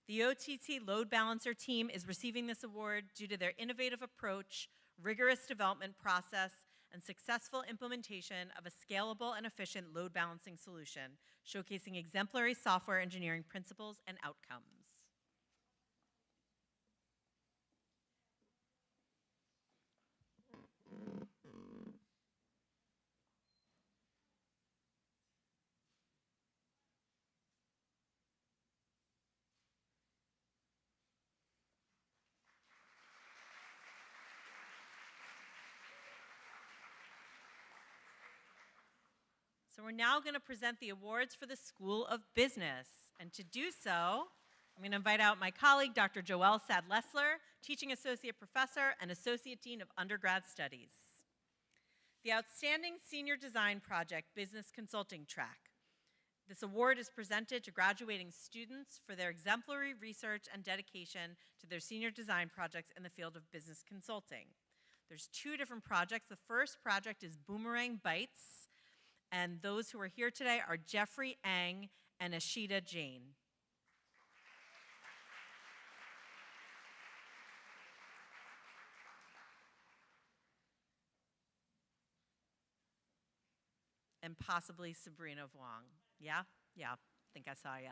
The OTT Load Balancer team is receiving this award due to their innovative approach, rigorous development process, and successful implementation of a scalable and efficient load balancing solution, showcasing exemplary software engineering principles and outcomes. So we're now going to present the awards for the School of Business. And to do so, I'm going to invite out my colleague, Dr. Joelle Sad-Lessler, Teaching Associate Professor and Associate Dean of Undergrad Studies. The Outstanding Senior Design Project Business Consulting Track. This award is presented to graduating students for their exemplary research and dedication to their senior design projects in the field of business consulting. There's two different projects. The first project is Boomerang Bites, and those who are here today are Jeffrey Ang and Ashita Jain. And possibly Sabrina Wong. Yeah? Yeah, I think I saw ya.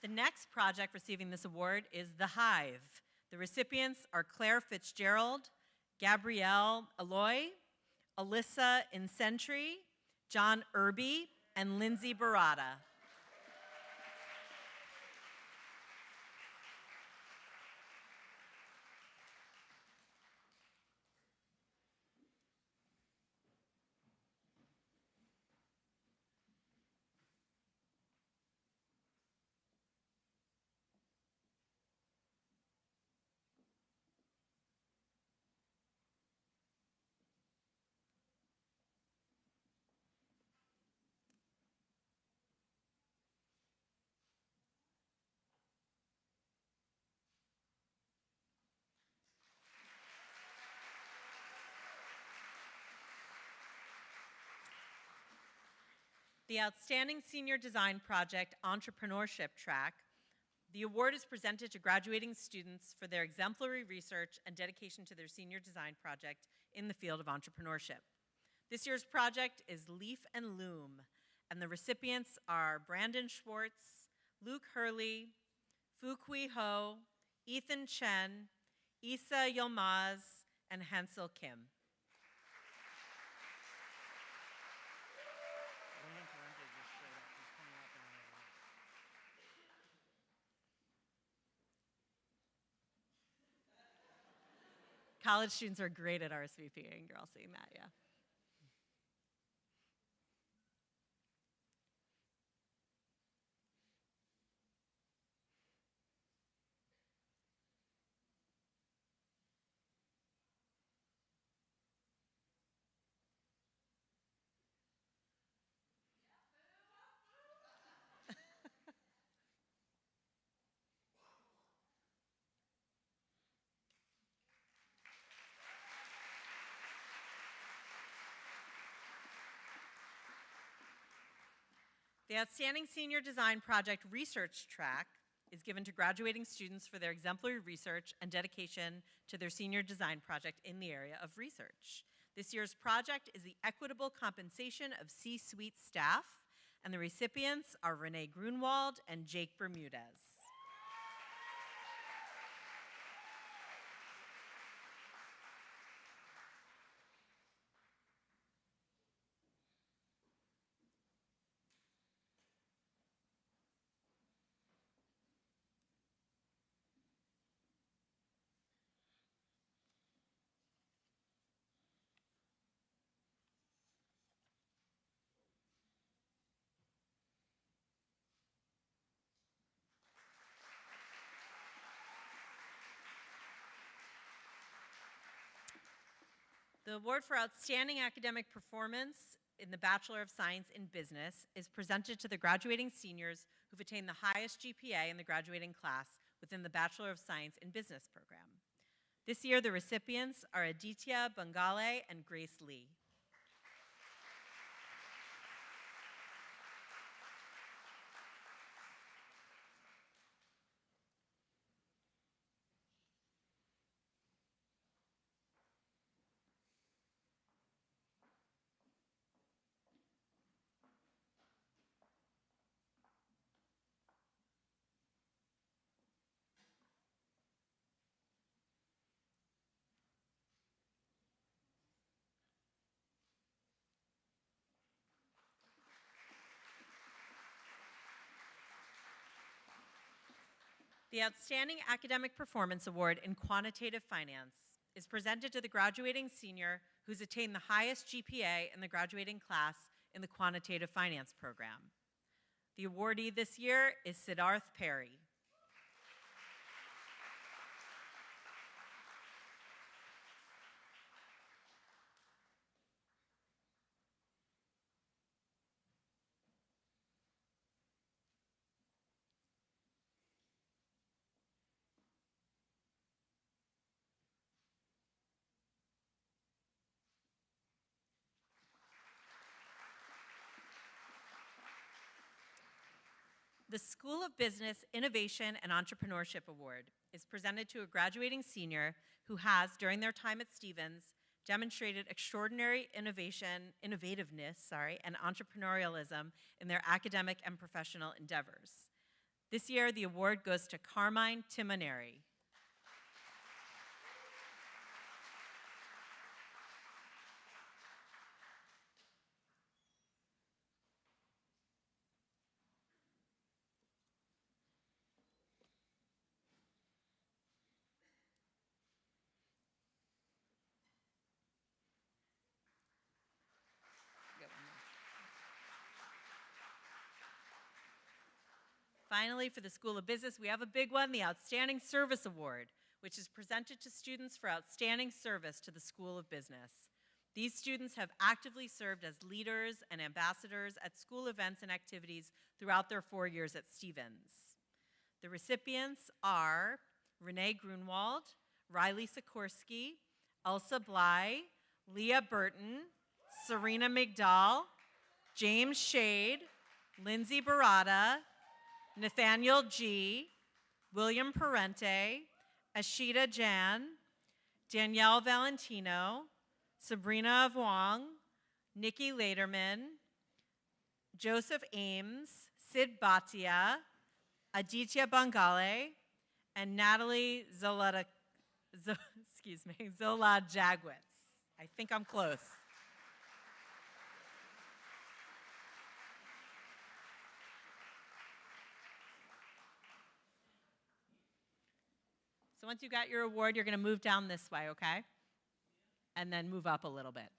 The next project receiving this award is The Hive. The recipients are Claire Fitzgerald, Gabrielle Aloy, Alyssa Incentry, John Irby, and Lindsay Barada. The Outstanding Senior Design Project Entrepreneurship Track The award is presented to graduating students for their exemplary research and dedication to their senior design project in the field of entrepreneurship. This year's project is Leaf and Loom, and the recipients are Brandon Schwartz, Luke Hurley, Fu Kui Ho, Ethan Chen, Issa Yilmaz, and Hansel Kim. College students are great at RSVPing. You're all seeing that, yeah. The Outstanding Senior Design Project Research Track is given to graduating students for their exemplary research and dedication to their senior design project in the area of research. This year's project is the equitable compensation of C-suite staff, and the recipients are Renee Grunwald and Jake Bermudez. The award for Outstanding Academic Performance in the Bachelor of Science in Business is presented to the graduating seniors who've attained the highest GPA in the graduating class within the Bachelor of Science in Business program. This year, the recipients are Aditya Bangale and Grace Lee. The Outstanding Academic Performance Award in Quantitative Finance is presented to the graduating senior who's attained the highest GPA in the graduating class in the Quantitative Finance program. The awardee this year is Siddharth Perry. The School of Business Innovation and Entrepreneurship Award is presented to a graduating senior who has, during their time at Stevens, demonstrated extraordinary innovativeness, and entrepreneurialism in their academic and professional endeavors. This year, the award goes to Carmine Timoneri. Finally, for the School of Business, we have a big one, the Outstanding Service Award, which is presented to students for outstanding service to the School of Business. These students have actively served as leaders and ambassadors at school events and activities throughout their 4 years at Stevens. The recipients are Renee Grunwald, Riley Sikorsky, Elsa Bly, Leah Burton, Serena Migdal, James Shade, Lindsay Barada, Nathaniel G., William Parente, Ashita Jan, Danielle Valentino, Sabrina Vuong, Nikki Laderman, Joseph Ames, Sid Bhatia, Aditya Bangale, and Natalie Zola Jagwitz. I think I'm close. So once you got your award, you're going to move down this way, okay? And then move up a little bit.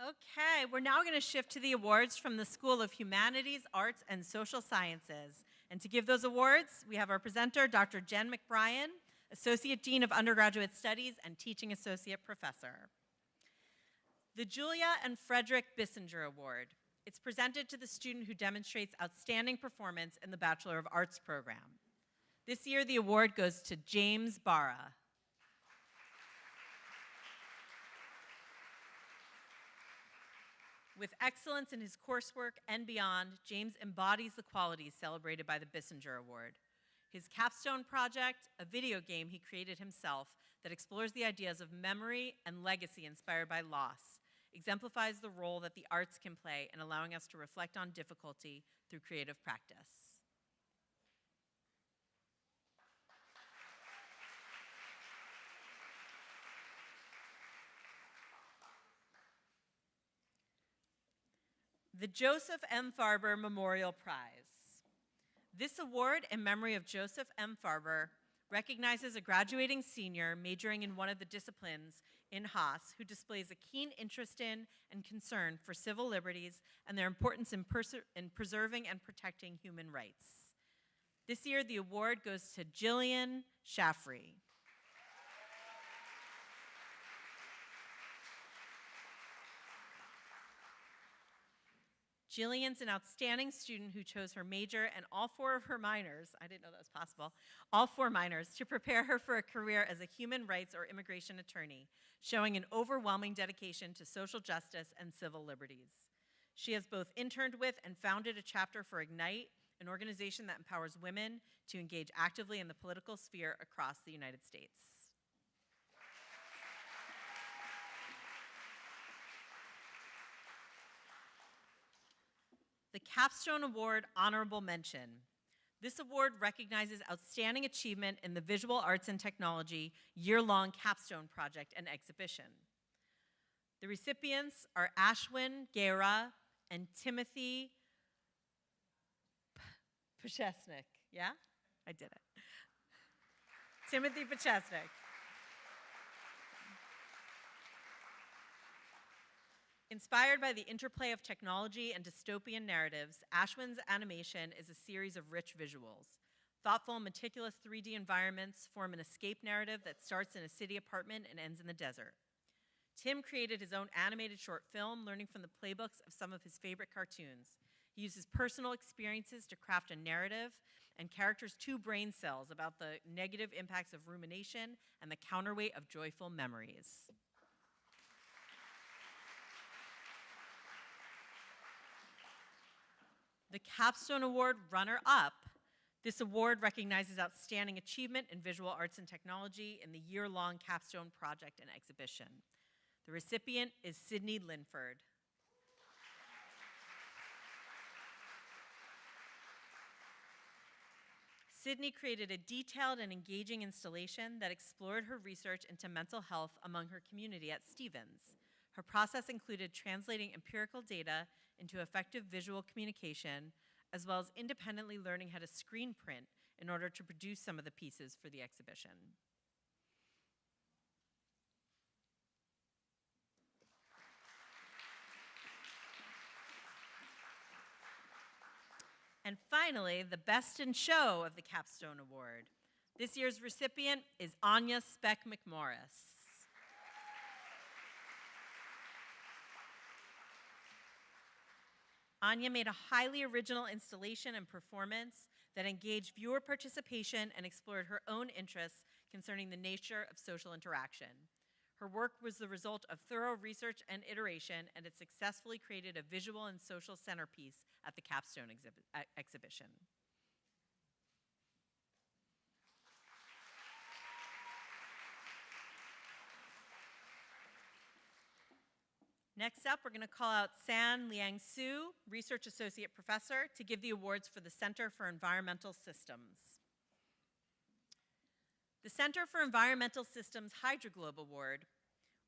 Okay, we're now going to shift to the awards from the School of Humanities, Arts, and Social Sciences. And to give those awards, we have our presenter, Dr. Jen McBrien, Associate Dean of Undergraduate Studies and Teaching Associate Professor. The Julia and Frederick Bissinger Award. It's presented to the student who demonstrates outstanding performance in the Bachelor of Arts program. This year, the award goes to James Barra. With excellence in his coursework and beyond, James embodies the qualities celebrated by the Bissinger Award. His capstone project, a video game he created himself that explores the ideas of memory and legacy inspired by loss, exemplifies the role that the arts can play in allowing us to reflect on difficulty through creative practice. The Joseph M. Farber Memorial Prize. This award in memory of Joseph M. Farber recognizes a graduating senior majoring in one of the disciplines in Haas who displays a keen interest in and concern for civil liberties and their importance in preserving and protecting human rights. This year, the award goes to Jillian Shaffrey. Jillian's an outstanding student who chose her major and all four of her minors, I didn't know that was possible, all four minors, to prepare her for a career as a human rights or immigration attorney, showing an overwhelming dedication to social justice and civil liberties. She has both interned with and founded a chapter for Ignite, an organization that empowers women to engage actively in the political sphere across the United States. The Capstone Award Honorable Mention. This award recognizes outstanding achievement in the Visual Arts and Technology year-long capstone project and exhibition. The recipients are Ashwin Gera and Timothy Pachesnik. Yeah? I did it. Timothy Pachesnik. Inspired by the interplay of technology and dystopian narratives, Ashwin's animation is a series of rich visuals. Thoughtful and meticulous 3D environments form an escape narrative that starts in a city apartment and ends in the desert. Tim created his own animated short film, learning from the playbooks of some of his favorite cartoons. He uses personal experiences to craft a narrative and characters' two brain cells about the negative impacts of rumination and the counterweight of joyful memories. The Capstone Award runner-up. This award recognizes outstanding achievement in visual arts and technology in the year-long capstone project and exhibition. The recipient is Sydney Linford. Sydney created a detailed and engaging installation that explored her research into mental health among her community at Stevens. Her process included translating empirical data into effective visual communication, as well as independently learning how to screen print in order to produce some of the pieces for the exhibition. And finally, the Best in Show of the Capstone Award. This year's recipient is Anya Speck McMorris. Anya made a highly original installation and performance that engaged viewer participation and explored her own interests concerning the nature of social interaction. Her work was the result of thorough research and iteration, and it successfully created a visual and social centerpiece at the Capstone exhibition. Next up, we're going to call out San Liang Su, Research Associate Professor, to give the awards for the Center for Environmental Systems. The Center for Environmental Systems Hydroglobe Award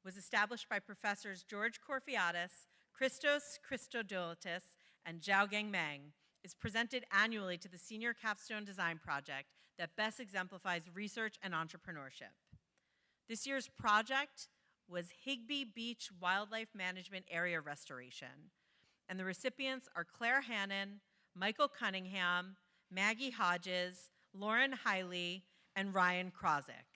was established by Professors George Korfiatis, Christos Christodouletis, and Xiaogang Meng, is presented annually to the senior capstone design project that best exemplifies research and entrepreneurship. This year's project was Higbee Beach Wildlife Management Area Restoration, and the recipients are Claire Hannon, Michael Cunningham, Maggie Hodges, Lauren Hiley, and Ryan Krozik.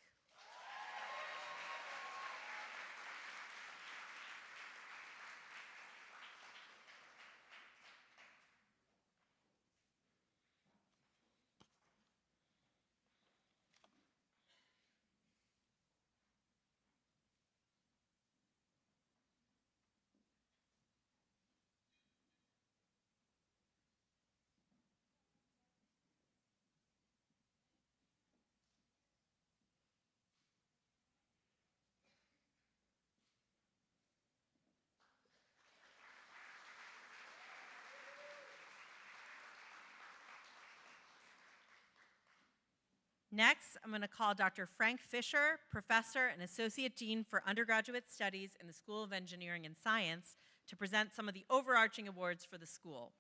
Next, I'm going to call Dr. Frank Fisher, Professor and Associate Dean for Undergraduate Studies in the School of Engineering and Science, to present some of the overarching awards for the school.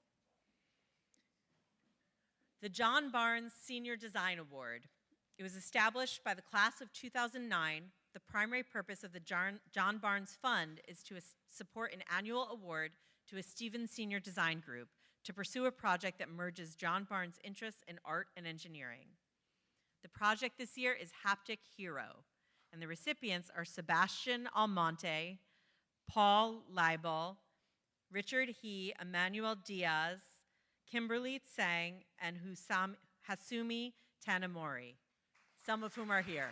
The John Barnes Senior Design Award. It was established by the class of 2009. The primary purpose of the John Barnes Fund is to support an annual award to a Stevens Senior Design Group to pursue a project that merges John Barnes' interests in art and engineering. The project this year is Haptic Hero, and the recipients are Sebastian Almonte, Paul Leibel, Richard He, Emmanuel Diaz, Kimberly Tsang, and Hasumi Tanamori, some of whom are here.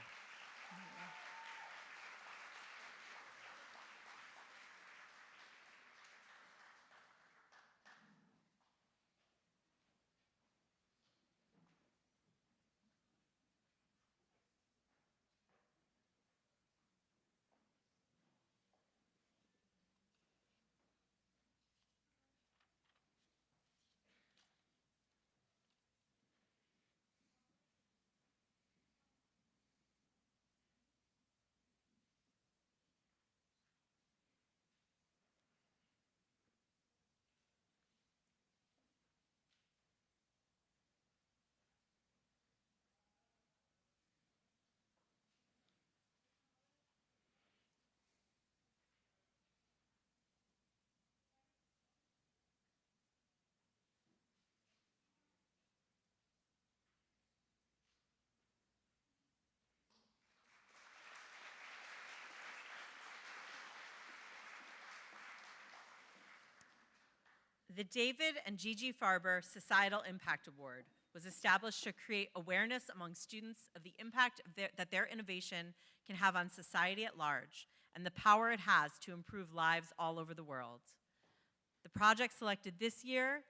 The David and Gigi Farber Societal Impact Award was established to create awareness among students of the impact that their innovation can have on society at large and the power it has to improve lives all over the world. The project selected this year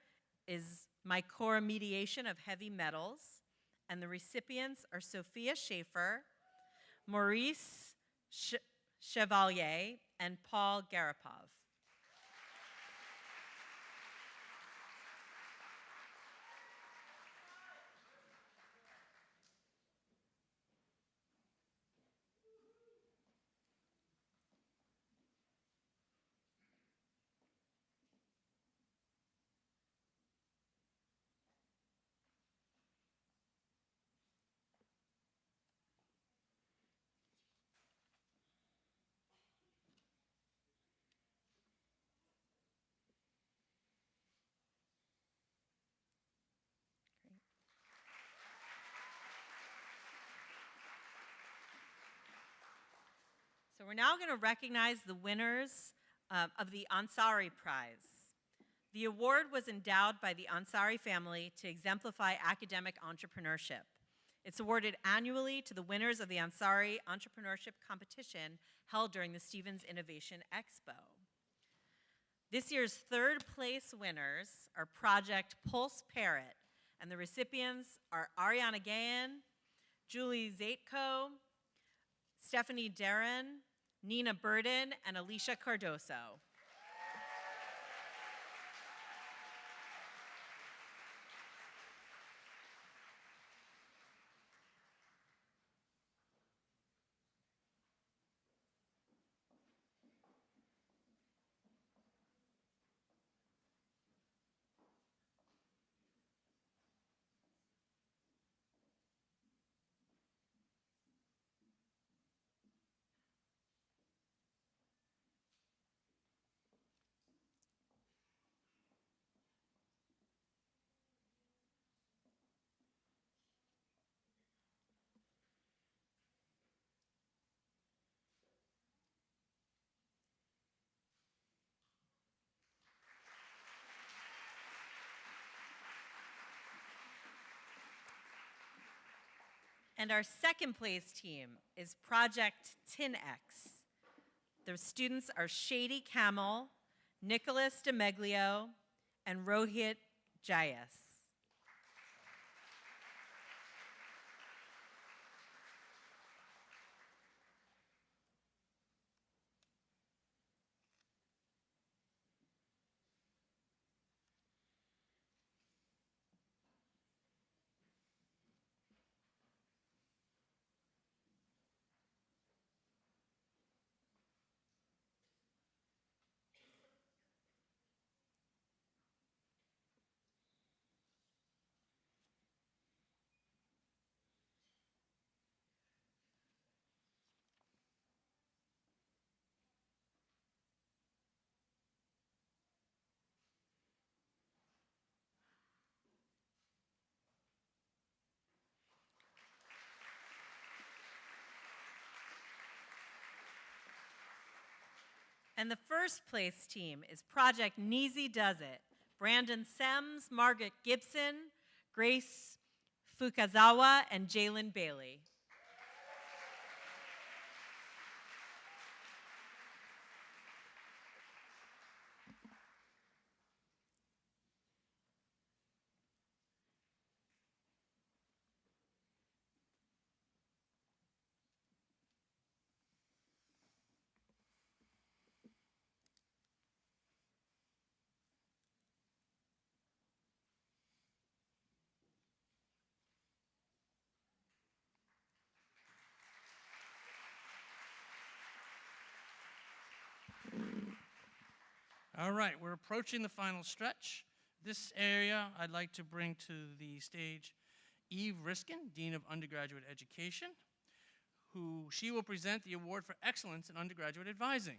is Mycora Mediation of Heavy Metals, and the recipients are Sophia Schaefer, Maurice Chevalier, and Paul Garipov. So we're now going to recognize the winners of the Ansari Prize. The award was endowed by the Ansari family to exemplify academic entrepreneurship. It's awarded annually to the winners of the Ansari Entrepreneurship Competition held during the Stevens Innovation Expo. This year's third place winners are Project Pulse Parrot, and the recipients are Ariana Gayan, Julie Zaitko, Stephanie Darren, Nina Burden, and Alicia Cardoso. And our second place team is Project 10X. The students are Shady Camel, Nicholas DeMeglio, and Rohit Jayas. And the first place team is Project Neezy Does It. Brandon Sems, Margaret Gibson, Grace Fukazawa, and Jalen Bailey. All right, we're approaching the final stretch. This area, I'd like to bring to the stage Eve Riskin, Dean of Undergraduate Education, she will present the Award for Excellence in Undergraduate Advising.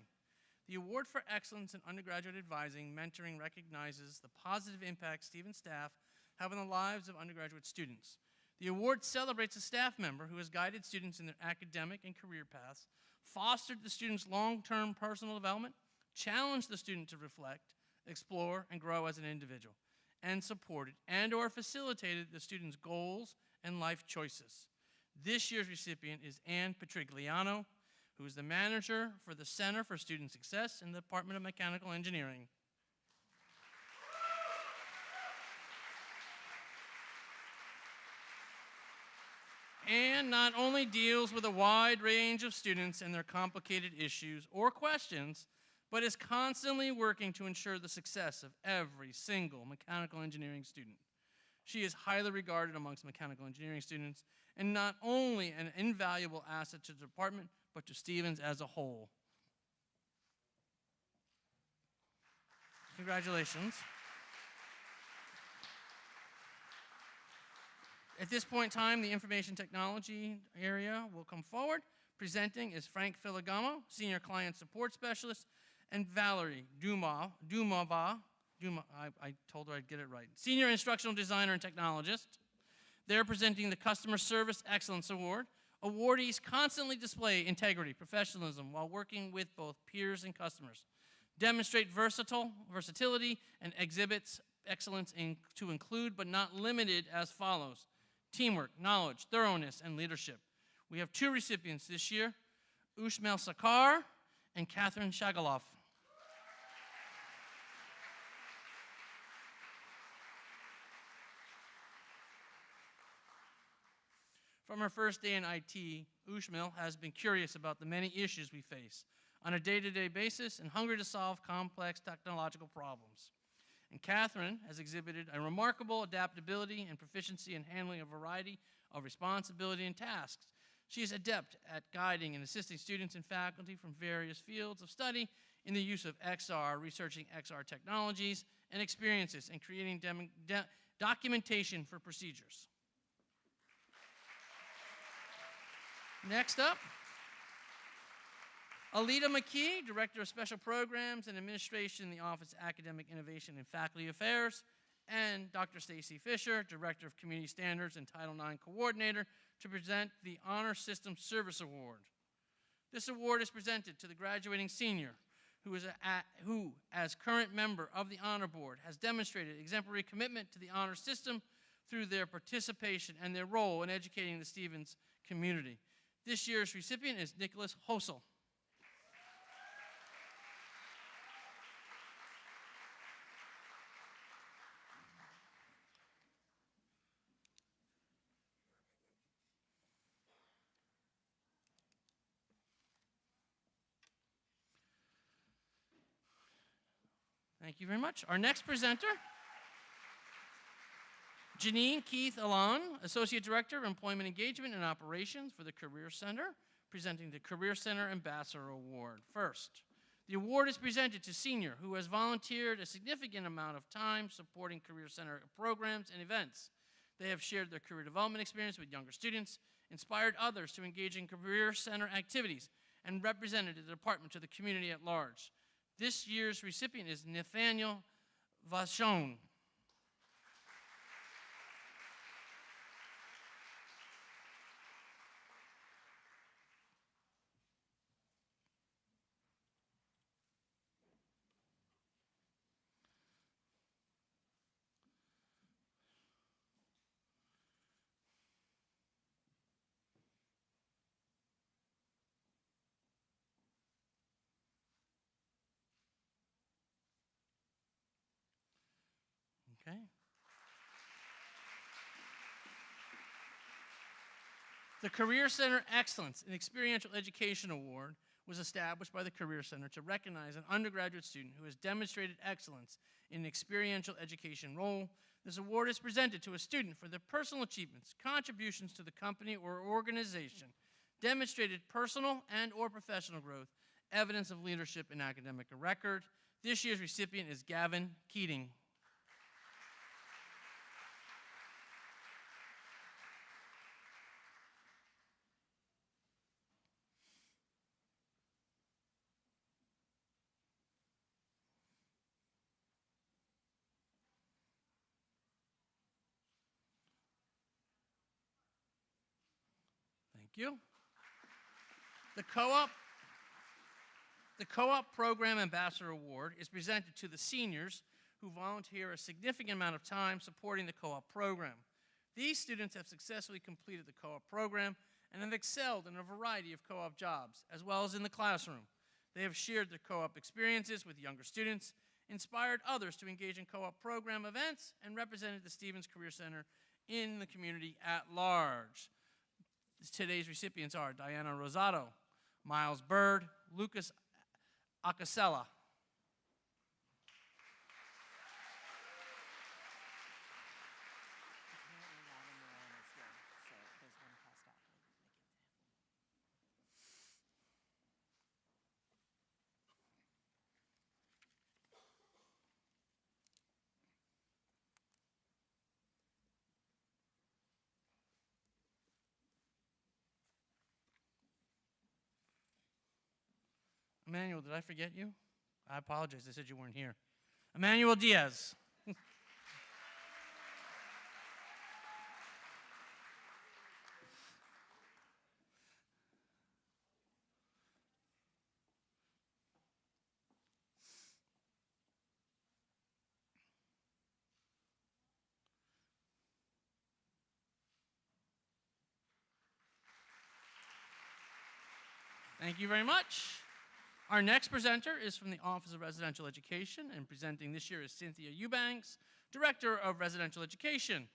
The Award for Excellence in Undergraduate Advising Mentoring recognizes the positive impact Stevens staff have on the lives of undergraduate students. The award celebrates a staff member who has guided students in their academic and career paths, fostered the student's long-term personal development, challenged the student to reflect, explore, and grow as an individual, and supported and/or facilitated the student's goals and life choices. This year's recipient is Ann Patrigliano, who is the manager for the Center for Student Success in the Department of Mechanical Engineering. Ann not only deals with a wide range of students and their complicated issues or questions, but is constantly working to ensure the success of every single mechanical engineering student. She is highly regarded amongst mechanical engineering students and not only an invaluable asset to the department, but to Stevens as a whole. Congratulations. At this point in time, the information technology area will come forward. Presenting is Frank Filagamo, Senior Client Support Specialist, and Valerie Dumova, I told her I'd get it right, Senior Instructional Designer and Technologist. They're presenting the Customer Service Excellence Award, Awardees constantly display integrity, professionalism while working with both peers and customers, demonstrate versatility, and exhibits excellence to include but not limited as follows: teamwork, knowledge, thoroughness, and leadership. We have 2 recipients this year, Ushmel Sakar and Catherine Shagaloff. From her first day in IT, Ushmil has been curious about the many issues we face on a day-to-day basis and hungry to solve complex technological problems. And Catherine has exhibited a remarkable adaptability and proficiency in handling a variety of responsibility and tasks. She is adept at guiding and assisting students and faculty from various fields of study in the use of XR, researching XR technologies and experiences, and creating documentation for procedures. Next up, Alita McKee, Director of Special Programs and Administration in the Office of Academic Innovation and Faculty Affairs, and Dr. Stacy Fisher, Director of Community Standards and Title IX Coordinator, to present the Honor System Service Award. This award is presented to the graduating senior who, as current member of the Honor Board, has demonstrated exemplary commitment to the honor system through their participation and their role in educating the Stevens community. This year's recipient is Nicholas Hosel. Thank you very much. Our next presenter, Janine Keith Alon, Associate Director of Employment Engagement and Operations for the Career Center, presenting the Career Center Ambassador Award. First, the award is presented to senior who has volunteered a significant amount of time supporting Career Center programs and events. They have shared their career development experience with younger students, inspired others to engage in Career Center activities, and represented the department to the community at large. This year's recipient is Nathaniel Vachon. Okay. The Career Center Excellence in Experiential Education Award was established by the Career Center to recognize an undergraduate student who has demonstrated excellence in an experiential education role. This award is presented to a student for their personal achievements, contributions to the company or organization, demonstrated personal and or professional growth, evidence of leadership in academic record. This year's recipient is Gavin Keating. Thank you. The Co-op Program Ambassador Award is presented to the seniors who volunteer a significant amount of time supporting the co-op program. These students have successfully completed the co-op program and have excelled in a variety of co-op jobs, as well as in the classroom. They have shared their co-op experiences with younger students, inspired others to engage in co-op program events, and represented the Stevens Career Center in the community at large. Today's recipients are Diana Rosado, Miles Bird, Lucas Acasella. Emmanuel, did I forget you? I apologize. I said you weren't here. Emmanuel Diaz. Thank you very much. Our next presenter is from the Office of Residential Education, and presenting this year is Cynthia Eubanks, Director of Residential Education.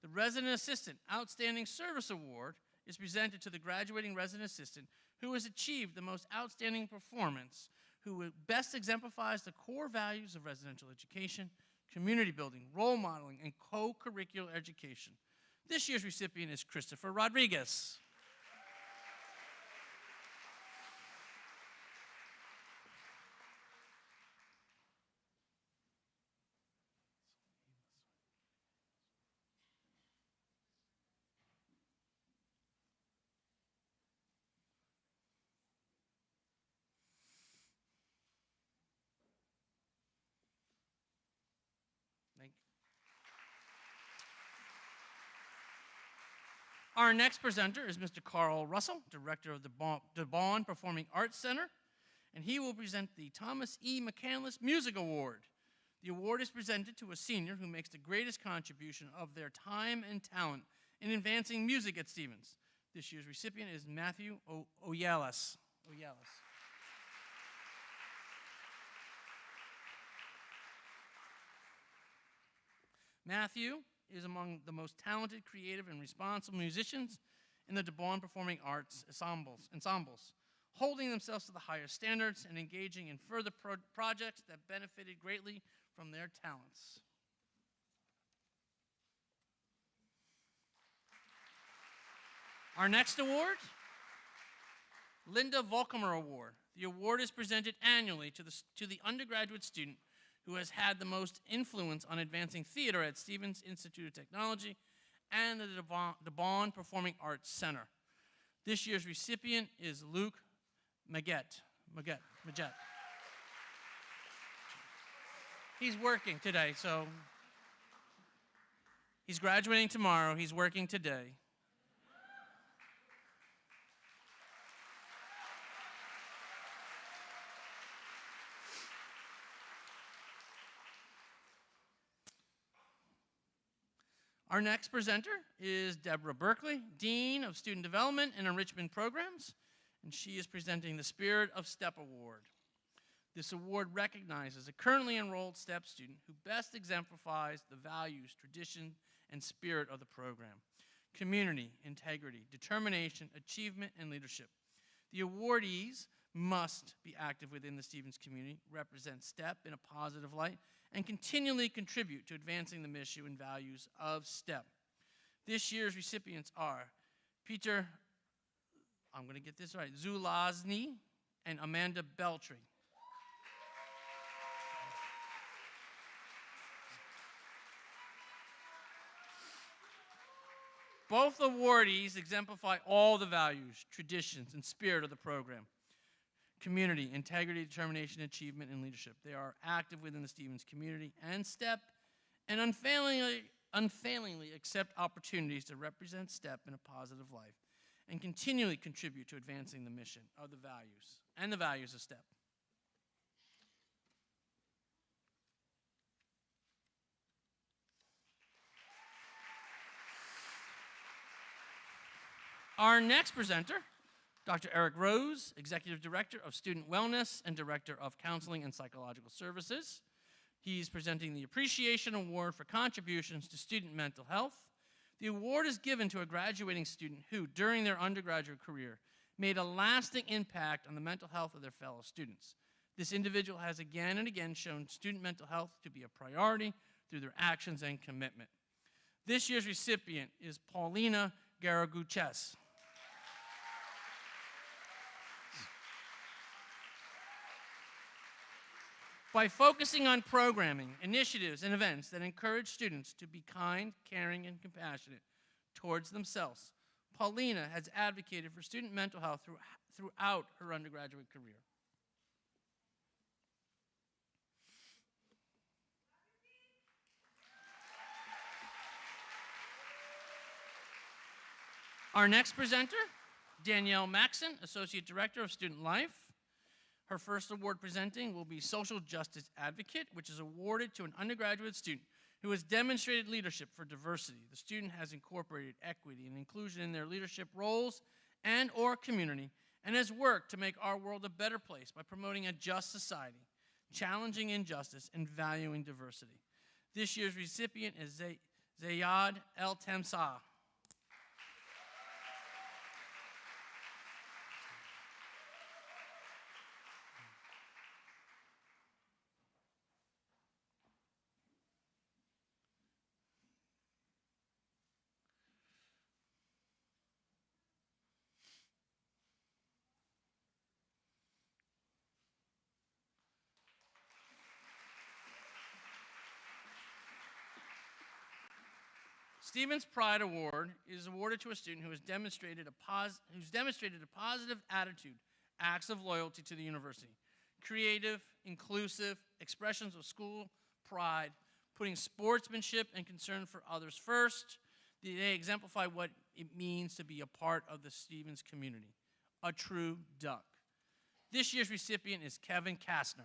The Resident Assistant Outstanding Service Award is presented to the graduating resident assistant who has achieved the most outstanding performance, who best exemplifies the core values of residential education, community building, role modeling, and co-curricular education. This year's recipient is Christopher Rodriguez. Thank you. Our next presenter is Mr. Carl Russell, Director of the DeBaun Performing Arts Center, and he will present the Thomas E. McCandless Music Award. The award is presented to a senior who makes the greatest contribution of their time and talent in advancing music at Stevens. This year's recipient is Matthew Oyalis. Matthew is among the most talented, creative, and responsible musicians in the DeBaun Performing Arts ensembles, holding themselves to the highest standards and engaging in further projects that benefited greatly from their talents. Our next award, Linda Volkamer Award. The award is presented annually to the undergraduate student who has had the most influence on advancing theater at Stevens Institute of Technology and the DeBaun Performing Arts Center. This year's recipient is Luke Maget. He's working today, so he's graduating tomorrow. He's working today. Our next presenter is Deborah Berkeley, Dean of Student Development and Enrichment Programs, and she is presenting the Spirit of STEP Award. This award recognizes a currently enrolled STEP student who best exemplifies the values, tradition, and spirit of the program: community, integrity, determination, achievement, and leadership. The awardees must be active within the Stevens community, represent STEP in a positive light, and continually contribute to advancing the mission and values of STEP. This year's recipients are Peter, I'm going to get this right, Zulazny and Amanda Beltry. Both awardees exemplify all the values, traditions, and spirit of the program: community, integrity, determination, achievement, and leadership. They are active within the Stevens community and STEP, and unfailingly accept opportunities to represent STEP in a positive life, and continually contribute to advancing the mission of the values of STEP. Our next presenter, Dr. Eric Rose, Executive Director of Student Wellness and Director of Counseling and Psychological Services. He's presenting the Appreciation Award for contributions to student mental health. The award is given to a graduating student who, during their undergraduate career, made a lasting impact on the mental health of their fellow students. This individual has again and again shown student mental health to be a priority through their actions and commitment. This year's recipient is Paulina Garaguches. By focusing on programming, initiatives, and events that encourage students to be kind, caring, and compassionate towards themselves, Paulina has advocated for student mental health throughout her undergraduate career. Our next presenter, Danielle Maxon, Associate Director of Student Life. Her first award presenting will be Social Justice Advocate, which is awarded to an undergraduate student who has demonstrated leadership for diversity. The student has incorporated equity and inclusion in their leadership roles and/or community and has worked to make our world a better place by promoting a just society, challenging injustice, and valuing diversity. This year's recipient is Zayad El Tamsah. Stevens Pride Award is awarded to a student who has demonstrated a positive attitude, acts of loyalty to the university, creative, inclusive expressions of school pride, putting sportsmanship and concern for others first. They exemplify what it means to be a part of the Stevens community, a true duck. This year's recipient is Kevin Kastner.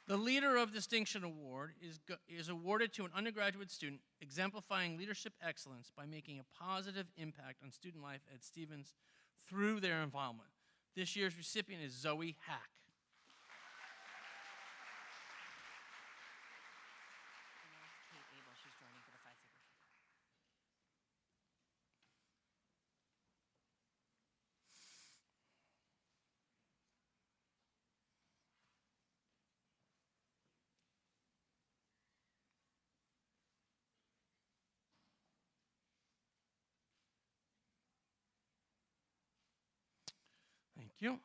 The Leader of Distinction Award is awarded to an undergraduate student exemplifying leadership excellence by making a positive impact on student life at Stevens through their involvement. This year's recipient is Zoe Hack. Kate Abel, she's joining for the Phi Sigma. Thank you.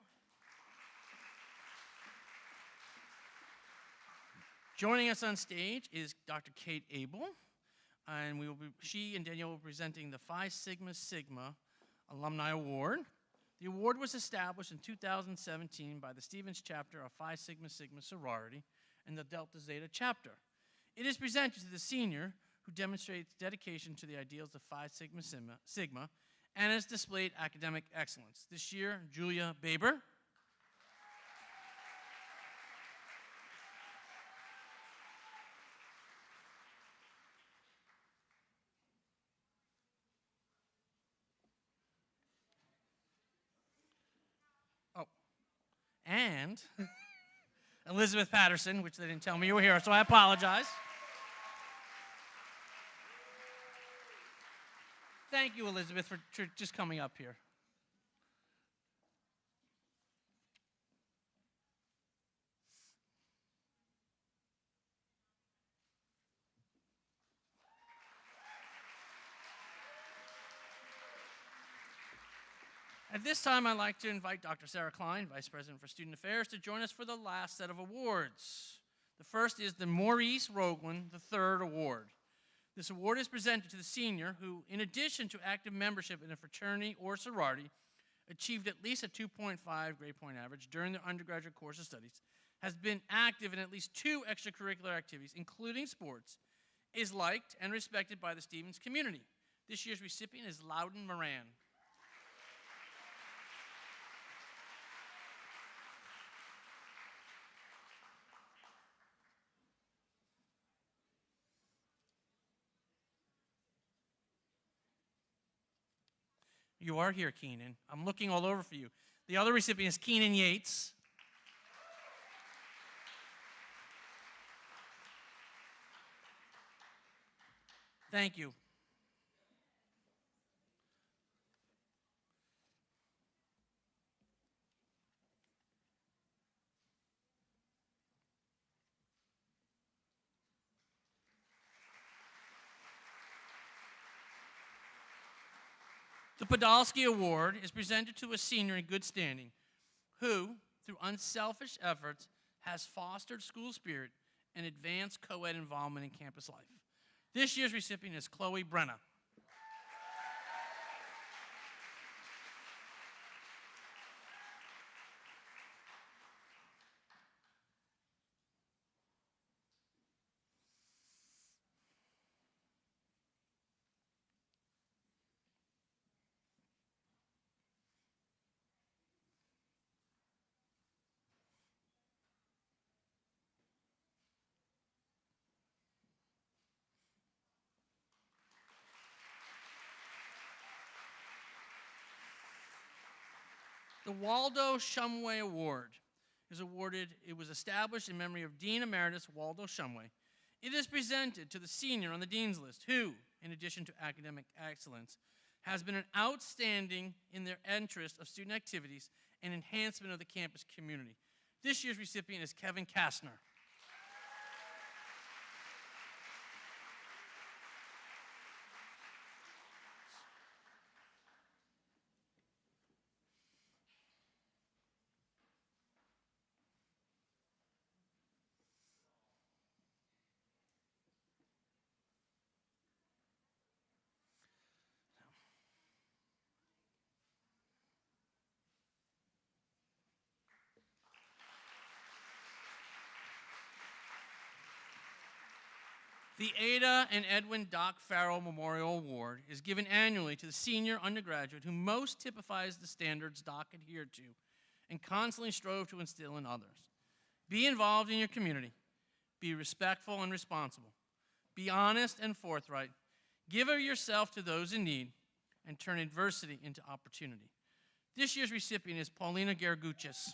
Joining us on stage is Dr. Kate Abel, and she and Danielle will be presenting the Phi Sigma Sigma Alumni Award. The award was established in 2017 by the Stevens chapter of Phi Sigma Sigma sorority and the Delta Zeta chapter. It is presented to the senior who demonstrates dedication to the ideals of Phi Sigma Sigma and has displayed academic excellence. This year, Julia Baber. Oh, and Elizabeth Patterson, which they didn't tell me you were here, so I apologize. Thank you, Elizabeth, for just coming up here. At this time, I'd like to invite Dr. Sarah Klein, Vice President for Student Affairs, to join us for the last set of awards. The first is the Maurice Roglin III Award. This award is presented to the senior who, in addition to active membership in a fraternity or sorority, achieved at least a 2.5 grade point average during their undergraduate course of studies, has been active in at least 2 extracurricular activities, including sports, is liked and respected by the Stevens community. This year's recipient is Loudon Moran. You are here, Keenan. I'm looking all over for you. The other recipient is Keenan Yates. Thank you. The Podolsky Award is presented to a senior in good standing who, through unselfish efforts, has fostered school spirit and advanced co-ed involvement in campus life. This year's recipient is Chloe Brenna. The Waldo Shumway Award is awarded, it was established in memory of Dean Emeritus Waldo Shumway. It is presented to the senior on the Dean's List who, in addition to academic excellence, has been an outstanding in their interest of student activities and enhancement of the campus community. This year's recipient is Kevin Kastner. The Ada and Edwin Doc Farrell Memorial Award is given annually to the senior undergraduate who most typifies the standards Doc adhered to and constantly strove to instill in others. Be involved in your community. Be respectful and responsible. Be honest and forthright. Give of yourself to those in need and turn adversity into opportunity. This year's recipient is Paulina Garguchis.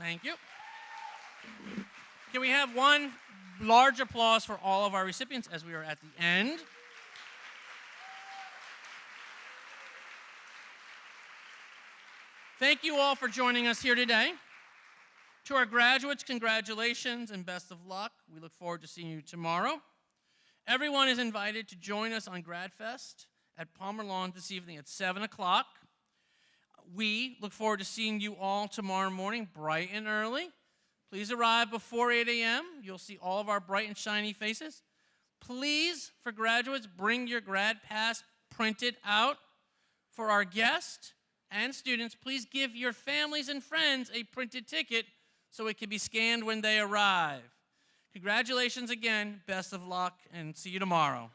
Thank you. Can we have one large applause for all of our recipients as we are at the end? Thank you all for joining us here today. To our graduates, congratulations and best of luck. We look forward to seeing you tomorrow. Everyone is invited to join us on GradFest at Palmer Lawn this evening at 7 o'clock. We look forward to seeing you all tomorrow morning, bright and early. Please arrive before 8 a.m. You'll see all of our bright and shiny faces. Please, for graduates, bring your grad pass printed out. For our guests and students, please give your families and friends a printed ticket so it can be scanned when they arrive. Congratulations again, best of luck, and see you tomorrow.